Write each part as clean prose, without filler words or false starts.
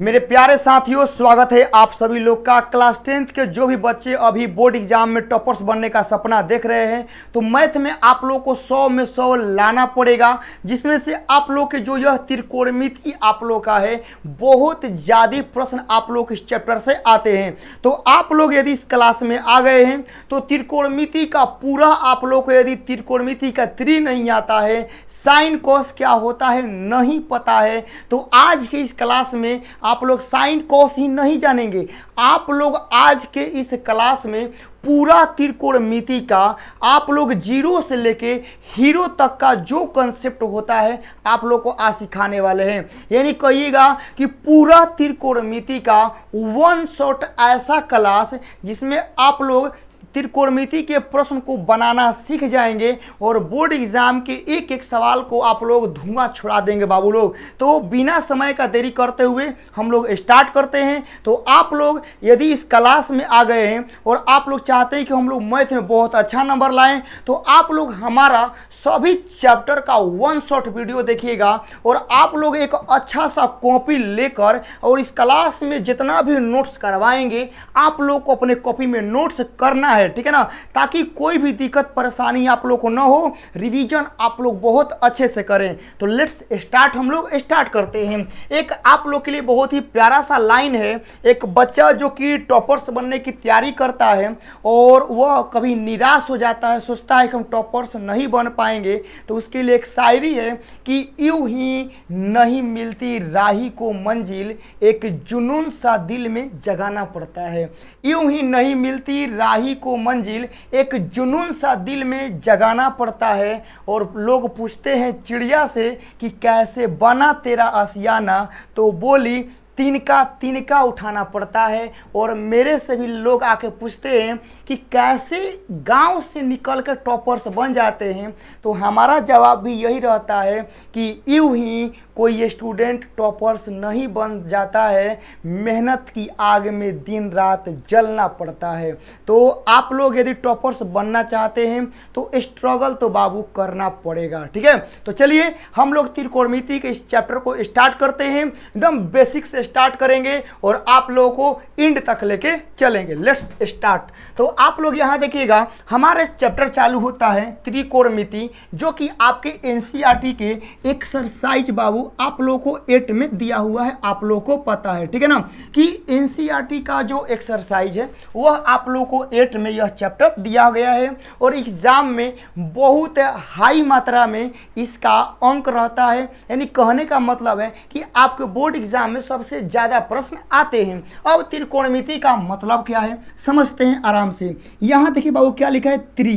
मेरे प्यारे साथियों, स्वागत है आप सभी लोग का। क्लास 10th के जो भी बच्चे अभी बोर्ड एग्जाम में टॉपर्स बनने का सपना देख रहे हैं, तो मैथ में आप लोग को 100 में 100 लाना पड़ेगा, जिसमें से आप लोग के जो यह त्रिकोणमिति आप लोग का है, बहुत ज़्यादा प्रश्न आप लोग इस चैप्टर से आते हैं। तो आप लोग यदि इस क्लास में आ गए हैं तो त्रिकोणमिति का पूरा आप लोग को, यदि त्रिकोणमिति का त्रि नहीं आता है, साइन कॉस क्या होता है नहीं पता है, तो आज के इस क्लास में आप लोग साइन कॉस ही नहीं जानेंगे। आप लोग आज के इस क्लास में पूरा त्रिकोणमिति का आप लोग जीरो से लेके हीरो तक का जो कंसेप्ट होता है आप लोग को आज सिखाने वाले हैं। यानी कहिएगा कि पूरा त्रिकोणमिति का वन शॉट ऐसा क्लास जिसमें आप लोग त्रिकोणमिति के प्रश्न को बनाना सीख जाएंगे और बोर्ड एग्जाम के एक एक सवाल को आप लोग धुआं छुड़ा देंगे बाबू लोग। तो बिना समय का देरी करते हुए हम लोग स्टार्ट करते हैं। तो आप लोग यदि इस क्लास में आ गए हैं और आप लोग चाहते हैं कि हम लोग मैथ में बहुत अच्छा नंबर लाएं, तो आप लोग हमारा सभी चैप्टर का वन शॉट वीडियो देखिएगा और आप लोग एक अच्छा सा कॉपी लेकर और इस क्लास में जितना भी नोट्स करवाएंगे आप लोग को अपने कॉपी में नोट्स करना है, ठीक है ना, ताकि कोई भी दिक्कत परेशानी आप लोग को ना हो, रिवीजन आप लोग बहुत अच्छे से करें। तो लेट्स स्टार्ट, हम लोग स्टार्ट करते हैं। एक आप लोग के लिए बहुत ही प्यारा सा लाइन है। एक बच्चा जो कि टॉपर्स बनने की तैयारी करता है और वह कभी निराश हो जाता है, सोचता है कि हम टॉपर्स नहीं बन पाएंगे, तो उसके लिए एक शायरी है कि यूं ही नहीं मिलती राही को मंजिल, एक जुनून सा दिल में जगाना पड़ता है। यूं ही नहीं मिलती राही को मंजिल, एक जुनून सा दिल में जगाना पड़ता है। और लोग पूछते हैं चिड़िया से कि कैसे बना तेरा आशियाना, तो बोली तिनका तिनका उठाना पड़ता है। और मेरे से भी लोग आके पूछते हैं कि कैसे गांव से निकल कर टॉपर्स बन जाते हैं, तो हमारा जवाब भी यही रहता है कि यूं ही कोई स्टूडेंट टॉपर्स नहीं बन जाता है, मेहनत की आग में दिन रात जलना पड़ता है। तो आप लोग यदि टॉपर्स बनना चाहते हैं तो स्ट्रगल तो बाबू करना पड़ेगा, ठीक है। तो चलिए हम लोग त्रिकोणमिति के इस चैप्टर को स्टार्ट करते हैं। एकदम बेसिक से स्टार्ट करेंगे और आप लोगों को एंड तक लेके चलेंगे। Let's start. तो आप लोग यहां देखिएगा, हमारे चैप्टर चालू होता है त्रिकोणमिति, जो कि आपके एनसीईआरटी के एक्सरसाइज बाबू आप लोगों को 8 में दिया हुआ है, आप लोगों को पता है, ठीक है ना, कि एनसीईआरटी का जो एक्सरसाइज है वह आप लोगों को 8 में यह चैप्टर दिया गया है और एग्जाम में बहुत हाई मात्रा में इसका अंक रहता है। यानी कहने का मतलब है कि आपके बोर्ड एग्जाम में सबसे ज्यादा प्रश्न आते हैं। अब त्रिकोणमिति का मतलब क्या है समझते हैं आराम से। यहां देखिए बाबू क्या लिखा है, त्रि।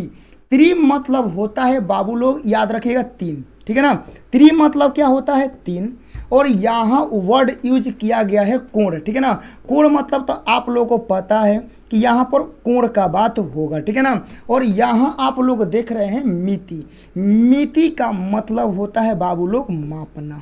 त्रि मतलब होता है बाबू लोग याद रखिएगा 3, ठीक है ना। त्रि मतलब क्या होता है 3, और यहाँ वर्ड यूज किया गया है कोण, ठीक है ना। कोण मतलब तो आप लोगों को पता है कि यहाँ पर कोण का बात होगा, ठीक है ना। और यहाँ आप लोग देख रहे हैं मिति। मिति का मतलब होता है बाबू लोग मापना,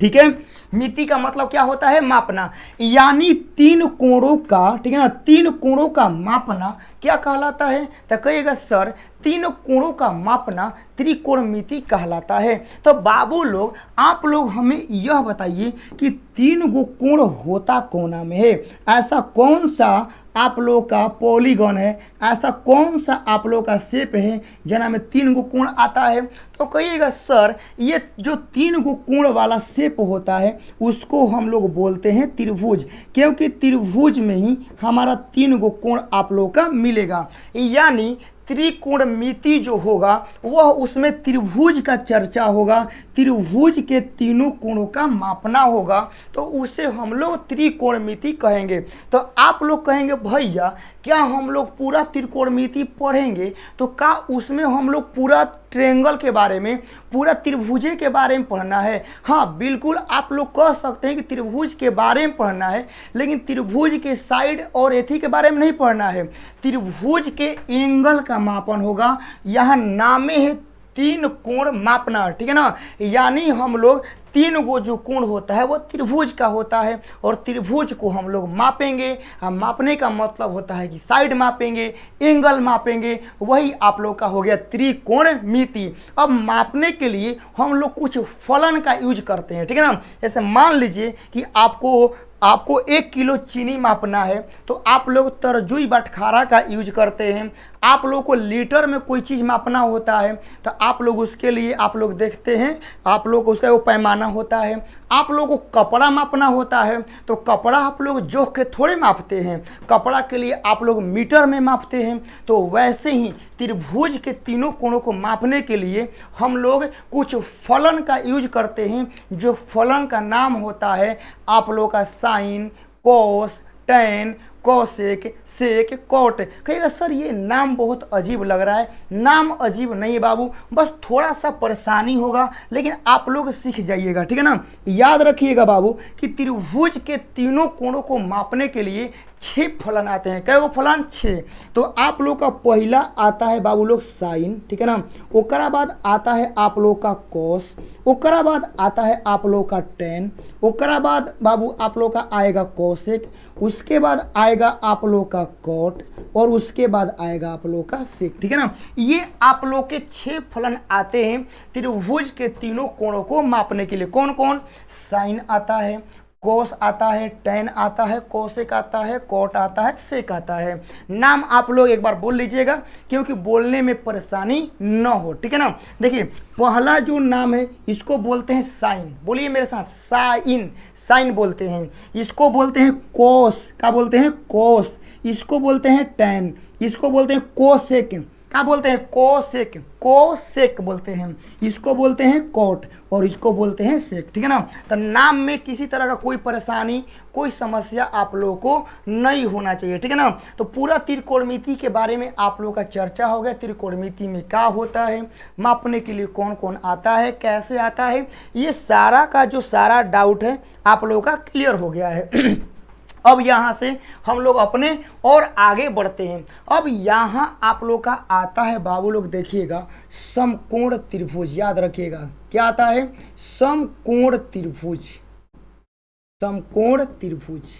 ठीक है। मिति का मतलब क्या होता है, मापना। यानी 3 कोणों का, ठीक है ना, 3 कोणों का मापना क्या कहलाता है, तो कहिएगा सर 3 कोणों का मापना त्रिकोणमिति कहलाता है। तो बाबू लोग आप लोग हमें यह बताइए कि 3 गो कोण होता कोना में है, ऐसा कौन सा आप लोग का पॉलीगॉन है, ऐसा कौन सा आप लोग का शेप है जना में 3 गो कोण आता है, तो कहिएगा सर ये जो 3 गो कोण वाला शेप होता है उसको हम लोग बोलते हैं त्रिभुज, क्योंकि त्रिभुज में ही हमारा 3 गो कोण आप लोग का मिलेगा। यानी त्रिकोणमिति जो होगा वह उसमें त्रिभुज का चर्चा होगा, त्रिभुज के तीनों कोणों का मापना होगा, तो उसे हम लोग त्रिकोणमिति कहेंगे। तो आप लोग कहेंगे भैया क्या हम लोग पूरा त्रिकोणमिति पढ़ेंगे, तो क्या उसमें हम लोग पूरा ट्रायंगल के बारे में, पूरा त्रिभुजे के बारे में पढ़ना है? हाँ बिल्कुल, आप लोग कह सकते हैं कि त्रिभुज के बारे में पढ़ना है, लेकिन त्रिभुज के साइड और एथी के बारे में नहीं पढ़ना है। त्रिभुज के एंगल का मापन होगा। यहाँ नामे है 3 कोण मापना, ठीक है ना। यानी हम लोग तीन गो जो कोण होता है वो त्रिभुज का होता है, और त्रिभुज को हम लोग मापेंगे। मापने का मतलब होता है कि साइड मापेंगे, एंगल मापेंगे, वही आप लोग का हो गया त्रिकोणमिति। अब मापने के लिए हम लोग कुछ फलन का यूज करते हैं, ठीक है ना। जैसे मान लीजिए कि आपको 1 किलो चीनी मापना है, तो आप लोग तरजुई बटखारा का यूज करते हैं। आप लोग को लीटर में कोई चीज़ मापना होता है, तो आप लोग उसके लिए आप लोग देखते हैं, आप लोग को उसका वो पैमाना होता है। आप लोग को कपड़ा मापना होता है, तो कपड़ा आप लोग जोख के थोड़े मापते हैं, कपड़ा के लिए आप लोग मीटर में मापते हैं। तो वैसे ही त्रिभुज के तीनों कोणों को मापने के लिए हम लोग कुछ फलन का यूज करते हैं, जो फलन का नाम होता है आप लोग का साइन, कोस, टैन, कोसेक, सेक, कोट। कहिएगा सर ये नाम बहुत अजीब लग रहा है। नाम अजीब नहीं है बाबू, बस थोड़ा सा परेशानी होगा, लेकिन आप लोग सीख जाइएगा, ठीक है ना। याद रखिएगा बाबू कि त्रिभुज के तीनों कोणों को मापने के लिए 6 फलन आते हैं। कै गो फलन? 6। तो आप लोग का पहला आता है बाबू लोग साइन, ठीक है ना। ओकरा बाद आता है आप लोग का कोस, ओकरा बाद आता है आप लोग का टेन, ओकरा बाद बाबू आप लोग का आएगा कोसेक, उसके बाद आएगा आप लोग का कोट, और उसके बाद आएगा आप लोग का सेक, ठीक है ना। ये आप लोग के 6 फलन आते हैं त्रिभुज के तीनों कोणों को मापने के लिए। कौन कौन? साइन आता है, कोस आता है, टेन आता है, कोसेक आता है, कोट आता है, सेक आता है। नाम आप लोग एक बार बोल लीजिएगा, क्योंकि बोलने में परेशानी न हो, ठीक है ना। देखिए पहला जो नाम है इसको बोलते हैं साइन, बोलिए मेरे साथ, साइन, साइन बोलते हैं। इसको बोलते हैं कोस, क्या बोलते हैं? कोस। इसको बोलते हैं टेन, इसको बोलते हैं कोसेक, क्या बोलते हैं? कोसेक, कोसेक बोलते हैं। इसको बोलते हैं कोट, और इसको बोलते हैं सेक, ठीक है ना। तो नाम में किसी तरह का कोई परेशानी, कोई समस्या आप लोगों को नहीं होना चाहिए, ठीक है ना। तो पूरा त्रिकोणमिति के बारे में आप लोगों का चर्चा हो गया। त्रिकोणमिति में क्या होता है, मापने के लिए कौन कौन आता है, कैसे आता है, ये सारा का जो सारा डाउट है आप लोगों का क्लियर हो गया है। अब यहाँ से हम लोग अपने और आगे बढ़ते हैं। अब यहाँ आप लोग का आता है बाबू लोग, देखिएगा समकोण त्रिभुज। याद रखिएगा क्या आता है? समकोण त्रिभुज, समकोण त्रिभुज।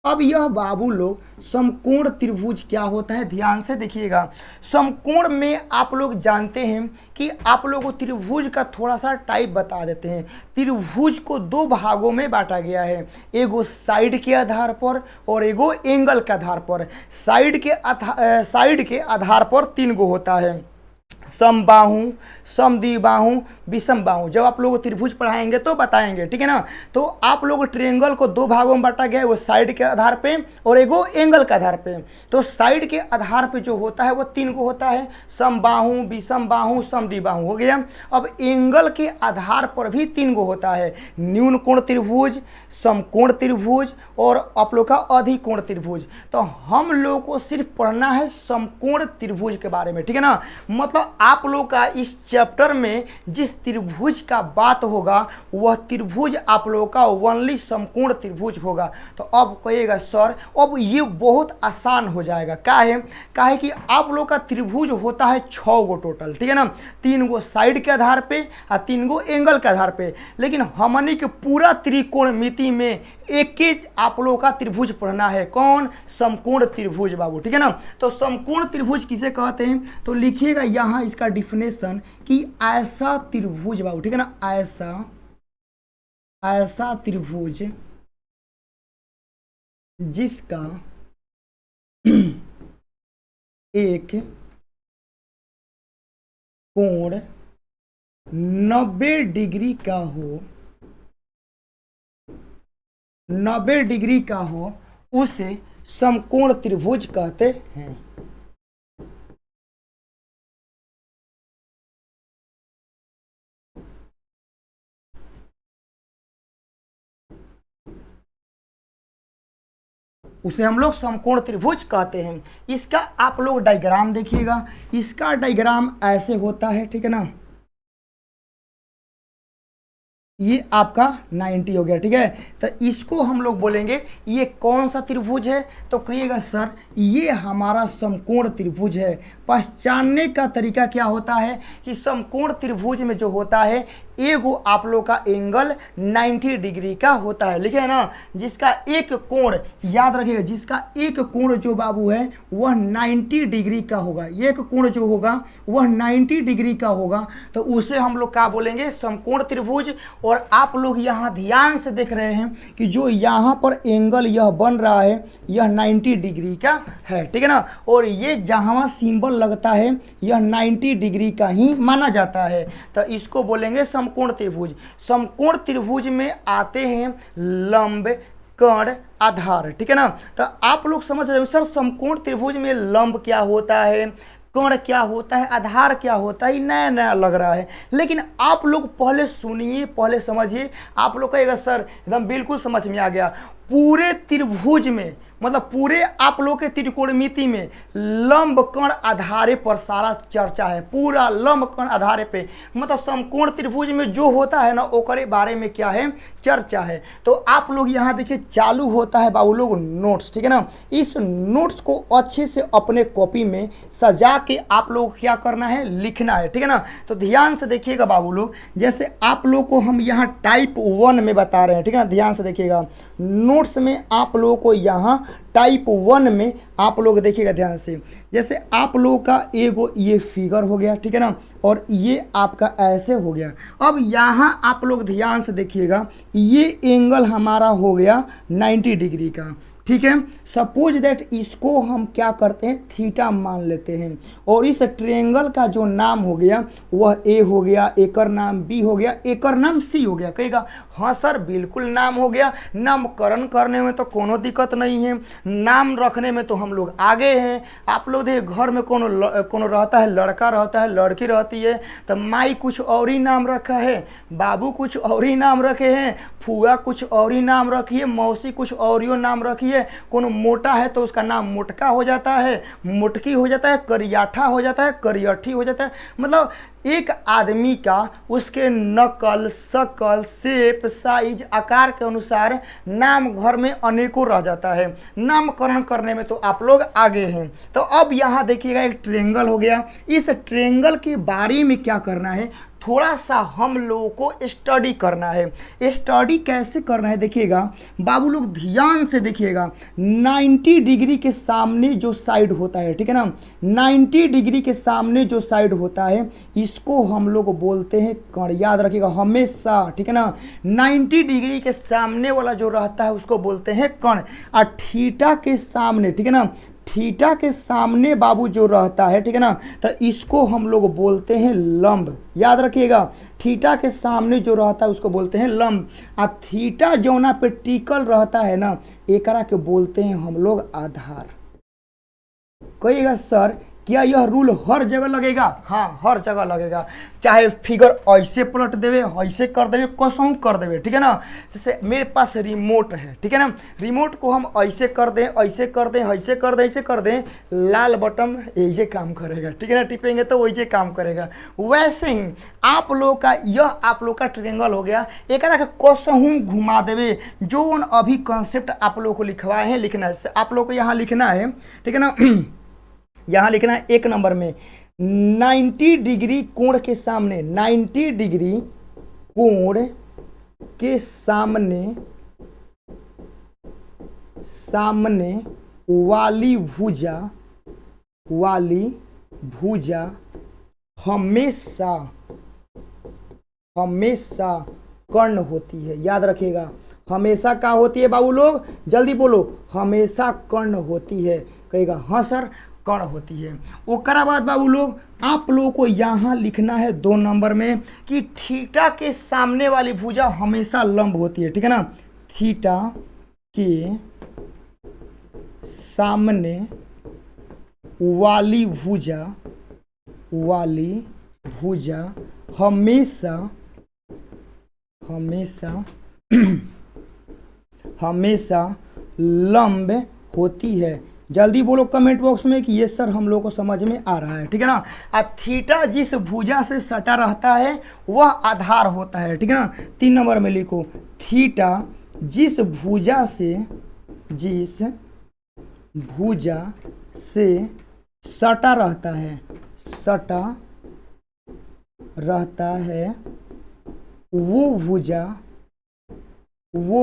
अब यह बाबू लोग समकोण त्रिभुज क्या होता है, ध्यान से देखिएगा। समकोण में आप लोग जानते हैं कि आप लोगों को त्रिभुज का थोड़ा सा टाइप बता देते हैं। त्रिभुज को 2 भागों में बांटा गया है, एगो साइड के आधार पर और एगो एंगल के आधार पर। साइड के आधार पर 3 गो होता है, समबाहु, समद्विबाहु, विषम बाहु। जब आप लोग त्रिभुज पढ़ाएंगे तो बताएंगे, ठीक है ना। तो आप लोग ट्रायंगल को 2 भागों में बांटा गया है, वो साइड के आधार पे और एगो एंगल के आधार पे। तो साइड के आधार पे जो होता है वो 3 गो होता है, समबाहु, विषम बाहु, समद्विबाहु हो गया। अब एंगल के आधार पर भी 3 गो होता है, न्यून कोण त्रिभुज, समकोण त्रिभुज और आप लोग का अधिकोण त्रिभुज। तो हम लोग को सिर्फ पढ़ना है समकोण त्रिभुज के बारे में, ठीक है ना। मतलब आप लोग का इस चैप्टर में जिस त्रिभुज का बात होगा वह त्रिभुज आप लोग का ओनली समकोण त्रिभुज होगा। तो अब कहिएगा सर अब ये बहुत आसान हो जाएगा। काहे कि आप लोग का त्रिभुज होता है 6 गो टोटल, ठीक है ना। 3 गो साइड के आधार पे और 3 गो एंगल के आधार पे। लेकिन हमनी के पूरा त्रिकोणमिति में एक ही आप लोग का त्रिभुज पढ़ना है, कौन? समकोण त्रिभुज बाबू, ठीक है ना। तो समकोण त्रिभुज किसे कहते हैं, तो लिखिएगा यहाँ इसका डिफिनेशन कि ऐसा त्रिभुज बाबू, ठीक है ना, ऐसा त्रिभुज जिसका एक कोण 90 डिग्री का हो, 90 डिग्री का हो, उसे समकोण त्रिभुज कहते हैं। उसे हम लोग समकोण त्रिभुज कहते हैं। इसका आप लोग डायग्राम देखिएगा, इसका डायग्राम ऐसे होता है, ठीक है ना। ये आपका 90 हो गया, ठीक है। तो इसको हम लोग बोलेंगे ये कौन सा त्रिभुज है, तो कहिएगा सर ये हमारा समकोण त्रिभुज है। पहचानने का तरीका क्या होता है कि समकोण त्रिभुज में जो होता है एगो आप लोग का एंगल 90 डिग्री का होता है, लिखे है ना, जिसका एक कोण, याद रखिएगा, जिसका एक कोण जो बाबू है वह 90 डिग्री का होगा। एक कोण जो होगा वह 90 डिग्री का होगा, तो उसे हम लोग क्या बोलेंगे, समकोण त्रिभुज। और आप लोग यहाँ ध्यान से देख रहे हैं कि जो यहाँ पर एंगल यह बन रहा है यह 90 डिग्री का है, ठीक है ना, और ये जहाँ सिंबल लगता है यह 90 डिग्री का ही माना जाता है, तो इसको बोलेंगे समकोण त्रिभुज। समकोण त्रिभुज में आते हैं लंब, कर्ण, आधार, ठीक है ना। तो आप लोग समझ रहे हो सर समकोण त्रिभुज में लंब क्या होता है, कर्ण क्या होता है, आधार क्या होता है, नया नया लग रहा है, लेकिन आप लोग पहले सुनिए, पहले समझिए। आप लोग कहेगा सर एकदम बिल्कुल समझ में आ गया। पूरे त्रिभुज में, मतलब पूरे आप लोग के त्रिकोणमिति में लंब कर्ण आधारे पर सारा चर्चा है, पूरा लंब कर्ण आधारे पे, मतलब समकोण त्रिभुज में जो होता है ना ओकरे बारे में क्या है, चर्चा है। तो आप लोग यहाँ देखिए चालू होता है बाबू लोग नोट्स, ठीक है ना। इस नोट्स को अच्छे से अपने कॉपी में सजा के आप लोग क्या करना है, लिखना है, ठीक है ना। तो ध्यान से देखिएगा बाबू लोग, जैसे आप लोग को हम यहाँ टाइप 1 में बता रहे हैं, ठीक है ना, ध्यान से देखिएगा। नोट्स में आप लोगों को यहाँ टाइप 1 में आप लोग देखिएगा ध्यान से, जैसे आप लोगों का एगो ये फिगर हो गया, ठीक है ना, और ये आपका ऐसे हो गया। अब यहाँ आप लोग ध्यान से देखिएगा, ये एंगल हमारा हो गया 90 डिग्री का, ठीक है। सपोज दैट इसको हम क्या करते हैं, थीटा मान लेते हैं, और इस ट्रायंगल का जो नाम हो गया वह ए हो गया, एकर नाम बी हो गया, एकर नाम सी हो गया। कहेगा हाँ सर बिल्कुल नाम हो गया, नामकरण करने में तो कोनो दिक्कत नहीं है, नाम रखने में तो हम लोग आगे हैं। आप लोग देखिए घर में कोनो रहता है, लड़का रहता है, लड़की रहती है, तो माई कुछ और ही नाम रखा है, बाबू कुछ और ही नाम रखे हैं, फूआ कुछ और ही नाम रखी है, मौसी कुछ और ही नाम रखी है। कोनो मोटा है तो उसका नाम मोटका हो जाता है, मोटकी हो जाता है, करियाठा हो जाता है, करियठी हो जाता है। मतलब एक आदमी का उसके नकल, शकल, शेप, साइज, आकार के अनुसार नाम घर में अनेकों रह जाता है। नामकरण करने में तो आप लोग आगे हैं। तो अब यहाँ देखिएगा एक ट्रायंगल हो गया, इस ट्रायंगल के बारे में क्या करना है, थोड़ा सा हम लोगों को स्टडी करना है। स्टडी कैसे करना है देखिएगा बाबू लोग, ध्यान से देखिएगा। 90 डिग्री के सामने जो साइड होता है, ठीक है ना, 90 डिग्री के सामने जो साइड होता है इसको हम लोग बोलते हैं कर्ण, याद रखिएगा हमेशा, ठीक है ना। 90 डिग्री के सामने वाला जो रहता है उसको बोलते हैं कर्ण। और थीटा के सामने, ठीक है ना, थीटा के सामने बाबू जो रहता है, ठीक है ना, तो इसको हम लोग बोलते हैं लंब, याद रखिएगा। थीटा के सामने जो रहता है उसको बोलते हैं लंब। और थीटा जौना पे टिकल रहता है ना एकरा के बोलते हैं हम लोग आधार। कहिएगा सर क्या यह रूल हर जगह लगेगा? हाँ हर जगह लगेगा, चाहे फिगर ऐसे पलट देवे, ऐसे कर देवे, कसम कर देवे, ठीक है ना। जैसे मेरे पास रिमोट है, ठीक है ना, रिमोट को हम ऐसे कर दें, ऐसे कर दें, ऐसे कर दें, ऐसे कर दें, लाल बटन ऐसे काम करेगा, ठीक है ना, टिपेंगे तो वैसे काम करेगा। वैसे ही आप लोग का यह आप लोग का ट्रायंगल हो गया, एक कसहूँ घुमा देवे। जो अभी कॉन्सेप्ट आप लोग को लिखवाए हैं लिखना है, आप लोग को यहाँ लिखना है, ठीक है ना, यहाँ लिखना है 1 नंबर में 90 डिग्री कोण के सामने, 90 डिग्री कोण के सामने वाली भुजा हमेशा कर्ण होती है। याद रखिएगा हमेशा क्या होती है बाबू लोग, जल्दी बोलो, हमेशा कर्ण होती है। कहेगा हाँ सर कर्ण होती है। ओकरा बाद बाबू लोग आप लोगों को यहाँ लिखना है 2 नंबर में कि थीटा के सामने वाली भुजा हमेशा लंब होती है, ठीक है ना। थीटा के सामने वाली भुजा हमेशा लंब होती है। जल्दी बोलो कमेंट बॉक्स में कि ये सर हम लोग को समझ में आ रहा है, ठीक है ना। और थीटा जिस भुजा से सटा रहता है वह आधार होता है, ठीक है ना। 3 नंबर में लिखो, थीटा जिस भुजा से सटा रहता है वो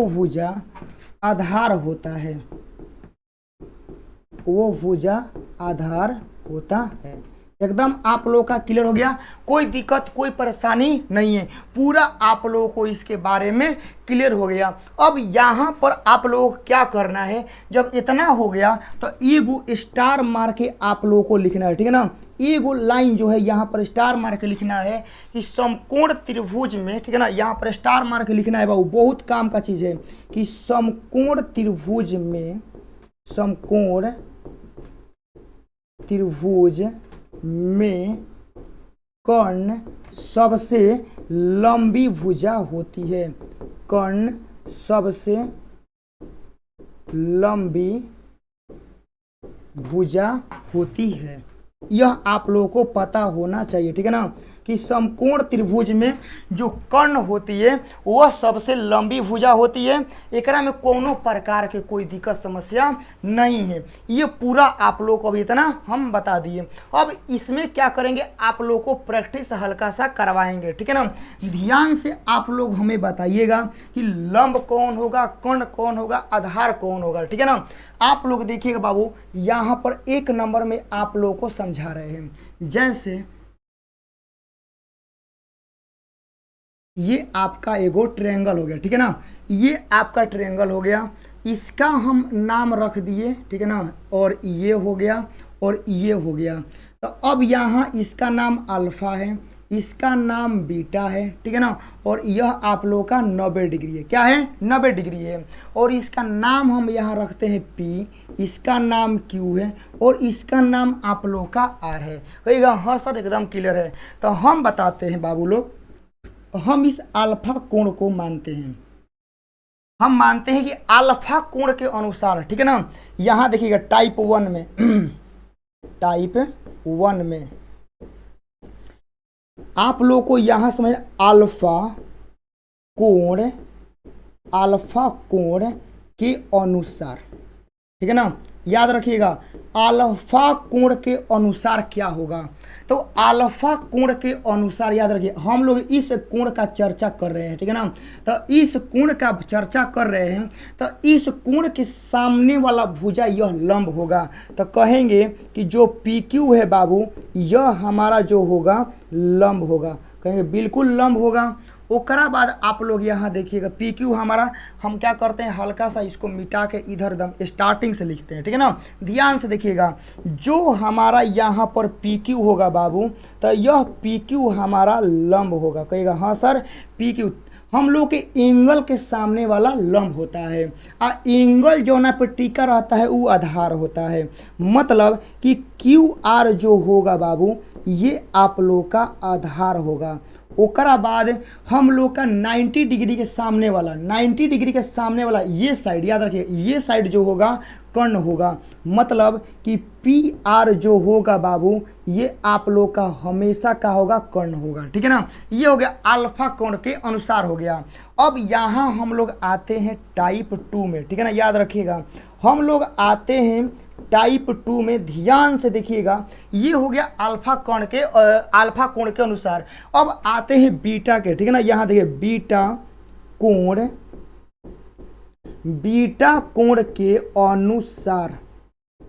भुजा आधार होता है, वो भुजा आधार होता है। एकदम आप लोगों का क्लियर हो गया, कोई दिक्कत कोई परेशानी नहीं है, पूरा आप लोगों को इसके बारे में क्लियर हो गया। अब यहाँ पर आप लोगों को क्या करना है, जब इतना हो गया तो ईगो स्टार मार के आप लोगों को लिखना है, ठीक है ना। ईगो लाइन जो है यहाँ पर स्टार मार के लिखना है कि समकोण त्रिभुज में, ठीक है ना, यहाँ पर स्टार मार के लिखना है बाबू, बहुत काम का चीज़ है कि समकोण त्रिभुज में कर्ण सबसे लंबी भुजा होती है, कर्ण सबसे लंबी भुजा होती है। यह आप लोगों को पता होना चाहिए, ठीक है ना, कि समकोण त्रिभुज में जो कर्ण होती है वह सबसे लंबी भुजा होती है। एकरा में कोनो प्रकार के कोई दिक्कत समस्या नहीं है। ये पूरा आप लोगों को अभी इतना हम बता दिए। अब इसमें क्या करेंगे, आप लोगों को प्रैक्टिस हल्का सा करवाएंगे, ठीक है ना। ध्यान से आप लोग हमें बताइएगा कि लंब कौन होगा, कर्ण कौन होगा, आधार कौन होगा, ठीक है ना। आप लोग देखिएगा बाबू, यहाँ पर 1 नंबर में आप लोगों को समझा रहे हैं। जैसे ये आपका एगो ट्रायंगल हो गया, ठीक है ना, ये आपका ट्रायंगल हो गया, इसका हम नाम रख दिए, ठीक है ना, और ये हो गया और ये हो गया। तो अब यहाँ इसका नाम अल्फा है, इसका नाम बीटा है, ठीक है ना, और यह आप लोगों का 90 डिग्री है। क्या है, 90 डिग्री है। और इसका नाम हम यहाँ रखते हैं P, इसका नाम Q है और इसका नाम आप लोगों का R है। कहिएगा हाँ सर एकदम क्लियर है। तो हम बताते हैं बाबू लोग, हम इस अल्फा कोण को मानते हैं, हम मानते हैं कि अल्फा कोण के अनुसार, ठीक है ना। यहाँ देखिएगा टाइप 1 में टाइप 1 में आप लोगों को यहाँ समझ अल्फा कोण के अनुसार, ठीक है ना, याद रखिएगा अल्फा कोण के अनुसार क्या होगा। तो अल्फा कोण के अनुसार याद रखिए, हम लोग इस कोण का चर्चा कर रहे हैं, ठीक है ना। तो इस कोण का चर्चा कर रहे हैं, तो इस कोण के सामने वाला भुजा यह लंब होगा। तो कहेंगे कि जो PQ है बाबू, यह हमारा जो होगा लंब होगा, कहेंगे बिल्कुल लंब होगा। ओकरा बाद आप लोग यहाँ देखिएगा PQ हमारा, हम क्या करते हैं हल्का सा इसको मिटा के इधर दम स्टार्टिंग से लिखते हैं, ठीक है ना। ध्यान से देखिएगा, जो हमारा यहाँ पर PQ होगा बाबू, तो यह PQ हमारा लंब होगा। कहेगा हाँ सर, PQ हम लोग के एंगल के सामने वाला लंब होता है, एंगल जो ना पर टिका रहता है वो आधार होता है। मतलब कि QR जो होगा बाबू, ये आप लोग का आधार होगा। ओकरा बाद हम लोग का 90 डिग्री के सामने वाला, 90 डिग्री के सामने वाला ये साइड, याद रखिए ये साइड जो होगा कर्ण होगा। मतलब कि PR जो होगा बाबू, ये आप लोग का हमेशा का होगा कर्ण होगा, ठीक है ना। ये हो गया अल्फा कोण के अनुसार हो गया। अब यहाँ हम लोग आते हैं टाइप 2 में, ठीक है ना, याद रखिएगा हम लोग आते हैं टाइप 2 में। ध्यान से देखिएगा, ये हो गया अल्फा कोण के अनुसार। अब आते हैं बीटा के, ठीक है ना, यहाँ देखिए बीटा कोण के अनुसार,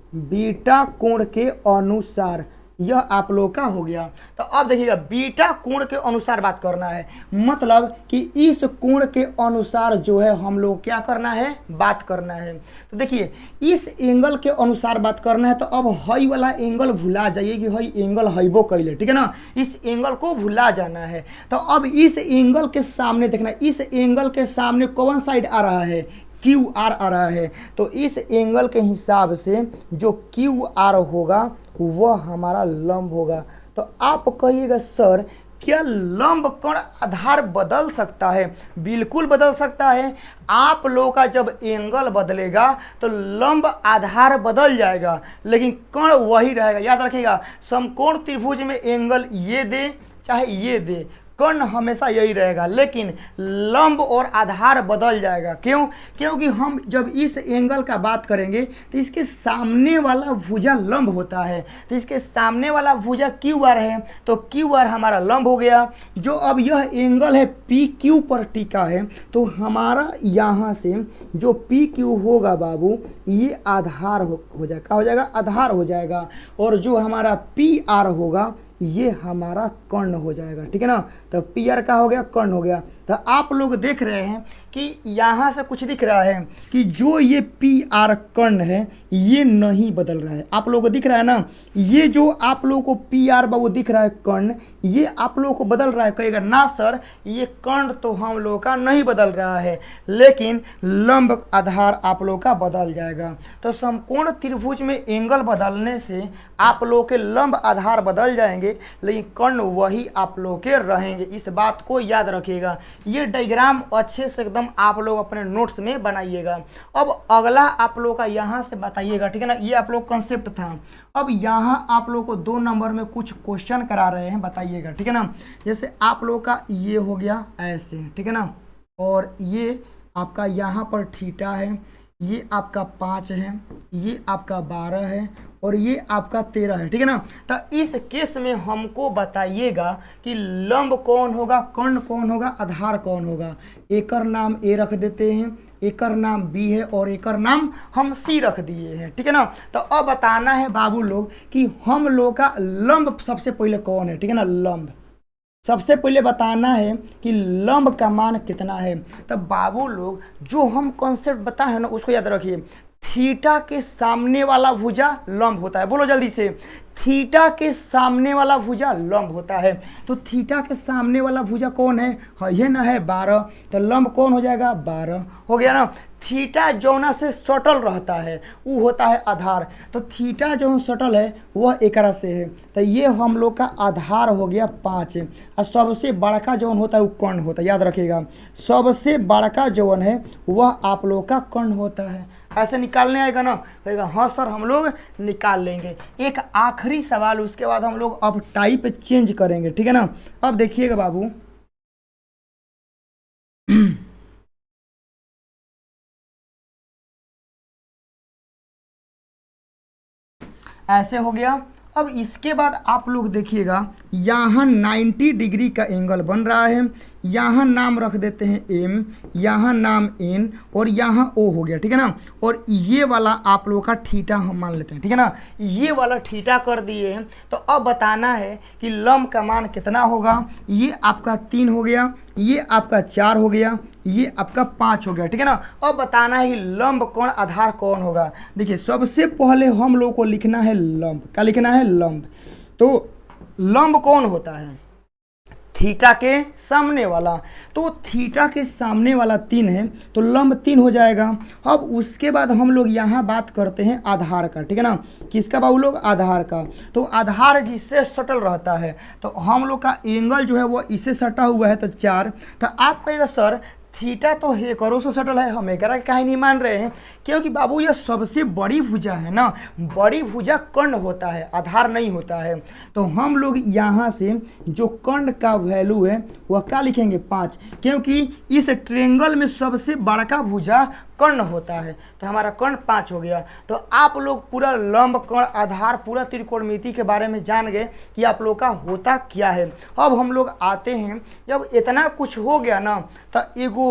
बीटा कोण के अनुसार यह आप लोग का हो गया। तो अब देखिएगा बीटा कोण के अनुसार बात करना है, मतलब कि इस कोण के अनुसार जो है हम लोग क्या करना है, बात करना है। तो देखिए इस एंगल के अनुसार बात करना है। तो अब हई वाला एंगल भुला जाइए कि हई एंगल हईबो कैले, ठीक है ना, इस एंगल को भुला जाना है। तो अब इस एंगल के सामने देखना, इस एंगल के सामने कौन साइड आ रहा है, QR आ रहा है। तो इस एंगल के हिसाब से जो QR होगा वह हमारा लंब होगा। तो आप कहिएगा सर क्या लंब कोण आधार बदल सकता है? बिल्कुल बदल सकता है। आप लोगों का जब एंगल बदलेगा तो लंब आधार बदल जाएगा, लेकिन कोण वही रहेगा। याद रखिएगा समकोण त्रिभुज में एंगल ये दे चाहे ये दे, कर्ण हमेशा यही रहेगा, लेकिन लंब और आधार बदल जाएगा। क्यों? क्योंकि हम जब इस एंगल का बात करेंगे तो इसके सामने वाला भुजा लंब होता है, तो इसके सामने वाला भुजा क्यू आर है, तो क्यू आर हमारा लंब हो गया। जो अब यह एंगल है पी क्यू पर टिका है, तो हमारा यहाँ से जो पी क्यू होगा बाबू, ये आधार हो जाएगा। क्या हो जाएगा? आधार हो जाएगा। और जो हमारा पी आर होगा ये हमारा कर्ण हो जाएगा। ठीक है ना? तो पी आर का हो गया, कर्ण हो गया। तो आप लोग देख रहे हैं कि यहाँ से कुछ दिख रहा है कि जो ये पी आर कर्ण है ये नहीं बदल रहा है। आप लोगों को दिख रहा है ना, ये जो आप लोगों को पी आर बाबू दिख रहा है कर्ण, ये आप लोगों को बदल रहा है। कहेगा ना सर ये कर्ण तो हम लोगों का नहीं बदल रहा है, लेकिन लंब आधार आप लोगों का बदल जाएगा। तो समकोण त्रिभुज में एंगल बदलने से आप लोगों के लंब आधार बदल जाएंगे, लेकिन कर्ण वही आप लोग के रहेंगे। इस बात को याद रखिएगा। ये डायग्राम अच्छे से एकदम आप लोग अपने नोट्स में बनाइएगा। अब अगला आप लोग का यहाँ से बताइएगा। ठीक है ना? ये आप लोग कंसेप्ट था। अब यहाँ आप लोग को 2 नंबर में कुछ क्वेश्चन करा रहे हैं, बताइएगा। ठीक है ना? जैसे आप लोग का ये हो गया ऐसे, ठीक है ना, और ये आपका यहाँ पर थीटा है, ये आपका 5 है, ये आपका 12 है, और ये आपका 13 है। ठीक है ना? तो इस केस में हमको बताइएगा कि लंब कौन होगा, कर्ण कौन होगा, आधार कौन होगा। एकर नाम ए रख देते हैं, एकर नाम बी है, और एकर नाम हम सी रख दिए हैं। ठीक है ना? तो अब बताना है बाबू लोग कि हम लोग का लंब सबसे पहले कौन है। ठीक है ना? लंब सबसे पहले बताना है कि लंब का मान कितना है। तब बाबू लोग जो हम कॉन्सेप्ट बताए हैं ना उसको याद रखिए। थीटा के सामने वाला भुजा लंब होता है। बोलो जल्दी से। थीटा के सामने वाला भुजा लंब होता है। तो थीटा के सामने वाला भुजा कौन है? हाँ, ये ना है 12, तो लंब कौन हो जाएगा? 12 हो गया ना। थीटा जौना से सटल रहता है वो होता है आधार। तो थीटा जो सटल है वह एकरा से है, तो ये हम लोग का आधार हो गया 5। और सबसे बड़का जौन होता है वो कर्ण होता है। याद रखिएगा, सबसे बड़का जौन है वह आप लोग का कर्ण होता है। ऐसे निकालने आएगा ना, कहेगा हाँ सर हम लोग निकाल लेंगे। एक आखिरी सवाल, उसके बाद हम लोग अब टाइप चेंज करेंगे। ठीक है ना? अब देखिएगा बाबू, ऐसे हो गया। अब इसके बाद आप लोग देखिएगा, यहाँ 90 डिग्री का एंगल बन रहा है। यहाँ नाम रख देते हैं एम, यहाँ नाम एन, और यहाँ ओ हो गया। ठीक है ना? और ये वाला आप लोगों का थीटा हम मान लेते हैं। ठीक है ना? ये वाला थीटा कर दिए हैं। तो अब बताना है कि लंब का मान कितना होगा। ये आपका 3 हो गया, ये आपका 4 हो गया, ये आपका 5 हो गया। ठीक है ना? अब बताना है कि लंब कौन, आधार कौन होगा। देखिए सबसे पहले हम लोग को लिखना है लंब। क्या लिखना है? लंब। तो लंब कौन होता है? थीटा के सामने वाला। तो थीटा के सामने वाला 3 है, तो लंब 3 हो जाएगा। अब उसके बाद हम लोग यहाँ बात करते हैं आधार का। ठीक है ना? किसका बाबू लोग? आधार का। तो आधार जिससे सटल रहता है, तो हम लोग का एंगल जो है वो इससे सटा हुआ है, तो 4। तो आप कहेगा सर थीटा तो है करो से सटल है, हम एकरा काहे नहीं मान रहे हैं? क्योंकि बाबू ये सबसे बड़ी भुजा है ना, बड़ी भुजा कर्ण होता है, आधार नहीं होता है। तो हम लोग यहाँ से जो कर्ण का वैल्यू है वह क्या लिखेंगे? 5, क्योंकि इस ट्रेंगल में सबसे बड़का भुजा कर्ण होता है। तो हमारा कर्ण 5 हो गया। तो आप लोग पूरा लंब, कर्ण, आधार, पूरा त्रिकोणमिति के बारे में जान गए कि आप लोग का होता क्या है। अब हम लोग आते हैं, जब इतना कुछ हो गया ना, तो एगो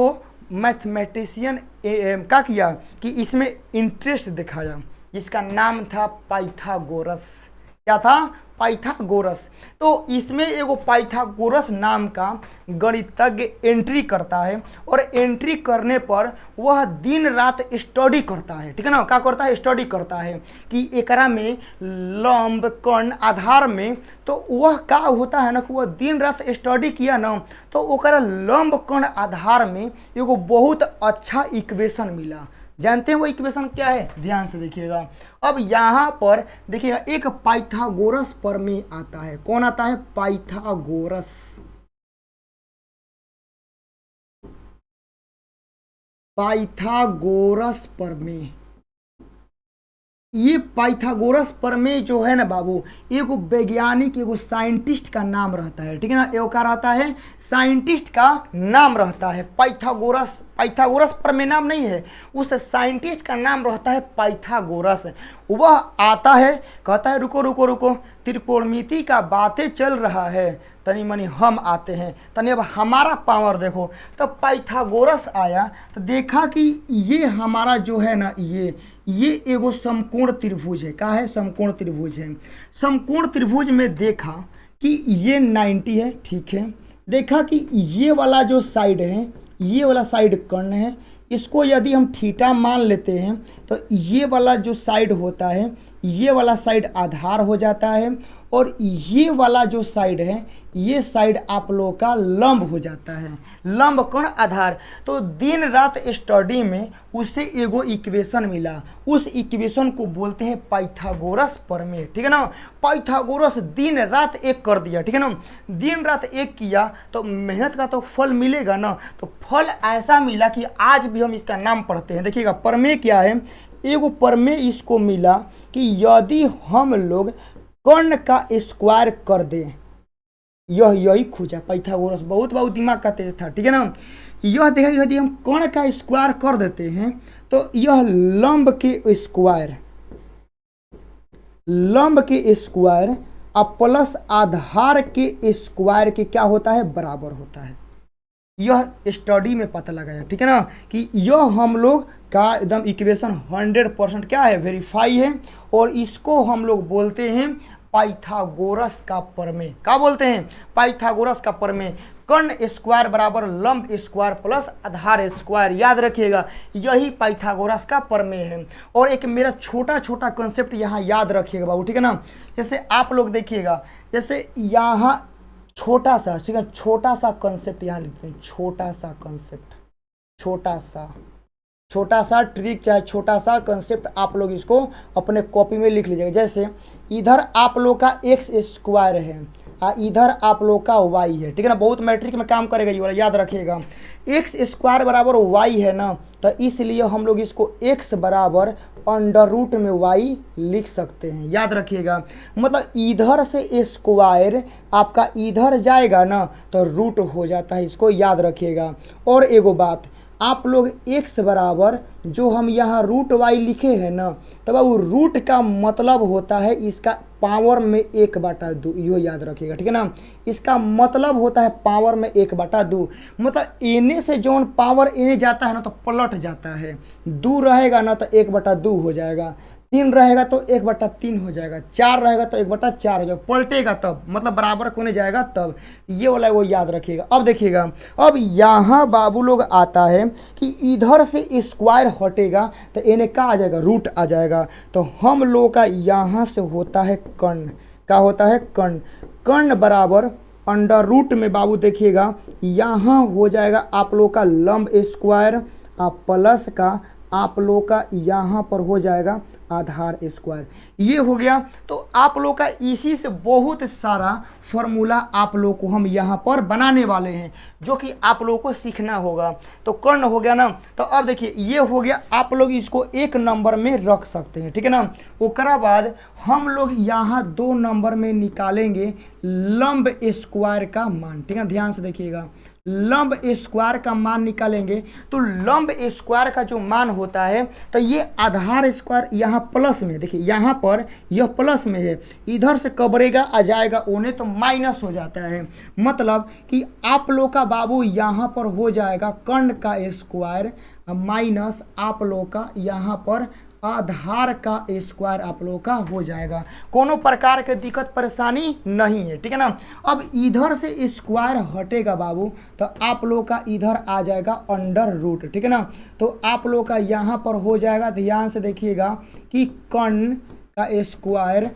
मैथमेटिशियन क्या किया कि इसमें इंटरेस्ट दिखाया, जिसका नाम था पाइथागोरस। क्या था? पाइथागोरस। तो इसमें एगो पाइथागोरस नाम का गणितज्ञ एंट्री करता है, और एंट्री करने पर वह दिन रात स्टडी करता है। ठीक है ना? क्या करता है? स्टडी करता है कि एकरा में लंब, कर्ण, आधार में, तो वह क्या होता है ना कि वह दिन रात स्टडी किया ना, तो ओकरा लंब, कर्ण, आधार में एगो बहुत अच्छा इक्वेशन मिला। जानते हैं वो इक्वेशन क्या है? ध्यान से देखिएगा। अब यहाँ पर देखिएगा एक पाइथागोरस प्रमेय आता है। कौन आता है? पाइथागोरस। पाइथागोरस प्रमेय। ये पाइथागोरस प्रमेय जो है ना बाबू, एगो वैज्ञानिक एगो साइंटिस्ट का नाम रहता है, ठीक है ना। एगो क्या रहता है, साइंटिस्ट का नाम रहता है पाइथागोरस। पाइथागोरस प्रमेय नाम नहीं है, उस साइंटिस्ट का नाम रहता है पाइथागोरस। वह आता है, कहता है रुको रुको रुको, त्रिकोणमिति का बातें चल रहा है, तनी मनी हम आते हैं, तनी अब हमारा पावर देखो। तो पाइथागोरस आया तो देखा कि ये हमारा जो है ना, ये एगो समकोण त्रिभुज है। क्या है, समकोण त्रिभुज है। समकोण त्रिभुज में देखा कि ये 90 है, ठीक है। देखा कि ये वाला जो साइड है, ये वाला साइड कर्ण है, इसको यदि हम थीटा मान लेते हैं तो ये वाला जो साइड होता है, ये वाला साइड आधार हो जाता है, और ये वाला जो साइड है, ये साइड आप लोगों का लंब हो जाता है, लंब कोण आधार। तो दिन रात स्टडी में उसे एगो इक्वेशन मिला, उस इक्वेशन को बोलते हैं पाइथागोरस प्रमेय, ठीक है ना। पाइथागोरस दिन रात एक कर दिया, ठीक है ना। दिन रात एक किया तो मेहनत का तो फल मिलेगा ना। तो फल ऐसा मिला कि आज भी हम इसका नाम पढ़ते हैं। देखिएगा प्रमेय क्या है, एगो प्रमेय इसको मिला कि यदि हम लोग कर्ण का स्क्वायर कर दें, यही खोजा पाइथागोरस, बहुत दिमाग का तेज था, ठीक है ना। यह देखा यदि हम कर्ण का स्क्वायर कर देते हैं तो यह लंब के स्क्वायर और प्लस आधार के स्क्वायर के क्या होता है, बराबर होता है। यह स्टडी में पता लगाया, ठीक है ना, कि यह हम लोग का एकदम इक्वेशन 100% क्या है, वेरीफाई है। और इसको हम लोग बोलते हैं पाइथागोरस का प्रमेय। क्या बोलते हैं, पाइथागोरस का प्रमेय। कर्ण स्क्वायर बराबर लंब स्क्वायर प्लस आधार स्क्वायर, याद रखिएगा, यही पाइथागोरस का प्रमेय है। और एक मेरा छोटा छोटा कॉन्सेप्ट यहाँ याद रखिएगा बाबू, ठीक है ना। जैसे आप लोग देखिएगा, जैसे यहाँ छोटा सा, ठीक है, छोटा सा कॉन्सेप्ट यहाँ लिखते हैं, छोटा सा कॉन्सेप्ट, छोटा सा ट्रिक चाहे छोटा सा कॉन्सेप्ट आप लोग इसको अपने कॉपी में लिख लीजिएगा। जैसे इधर आप लोग का एक्स स्क्वायर है और इधर आप लोग का वाई है, ठीक है ना। बहुत मैट्रिक में काम करेगा ये वाला, याद रखिएगा। एक्स स्क्वायर बराबर वाई है ना, तो इसलिए हम लोग इसको एक्स बराबर अंडर रूट में वाई लिख सकते हैं, याद रखिएगा। मतलब इधर से स्क्वायर आपका इधर जाएगा ना तो रूट हो जाता है, इसको याद रखिएगा। और एगो बात, आप लोग x बराबर जो हम यहाँ रूट वाई लिखे हैं ना, तब वो रूट का मतलब होता है इसका पावर में 1/2, यो याद रखिएगा, ठीक है ना। इसका मतलब होता है पावर में 1/2, मतलब एने से जो पावर एने जाता है ना तो पलट जाता है, 2 रहेगा ना तो 1/2 हो जाएगा, 3 रहेगा तो 1/3 हो जाएगा, 4 रहेगा तो 1/4 हो जाएगा, पलटेगा तब, मतलब बराबर कोने जाएगा तब, ये वाला वो याद रखिएगा। अब देखिएगा, अब यहाँ बाबू लोग आता है कि इधर से स्क्वायर हटेगा तो इन्हें क्या आ जाएगा, रूट आ जाएगा। तो हम लोग का यहाँ से होता है कर्ण, क्या होता है, कर्ण बराबर अंडर रूट में बाबू देखिएगा यहाँ हो जाएगा आप लोग का लंब स्क्वायर और प्लस का आप लोग का यहाँ पर हो जाएगा आधार स्क्वायर, ये हो गया। तो आप लोग का इसी से बहुत सारा फॉर्मूला आप लोग को हम यहाँ पर बनाने वाले हैं, जो कि आप लोगों को सीखना होगा। तो कर्ण हो गया ना, तो अब देखिए ये हो गया, आप लोग इसको 1 नंबर में रख सकते हैं, ठीक है ना। उसके बाद हम लोग यहाँ 2 नंबर में निकालेंगे लंब स्क्वायर का मान, ठीक है, ध्यान से देखिएगा। लंब स्क्वायर का मान निकालेंगे तो लंब स्क्वायर का जो मान होता है, तो ये आधार स्क्वायर यहाँ प्लस में, देखिए यहाँ पर यह प्लस में है, इधर से कबरेगा आ जाएगा ओने तो माइनस हो जाता है। मतलब कि आप लोग का बाबू यहाँ पर हो जाएगा कर्ण का स्क्वायर माइनस आप लोग का यहाँ पर आधार का स्क्वायर आप लोगों का हो जाएगा। कोनो प्रकार के दिक्कत परेशानी नहीं है, ठीक है ना। अब इधर से स्क्वायर हटेगा बाबू तो आप लोग का इधर आ जाएगा अंडर रूट, ठीक है ना। तो आप लोग का यहाँ पर हो जाएगा, ध्यान से देखिएगा कि कर्ण का स्क्वायर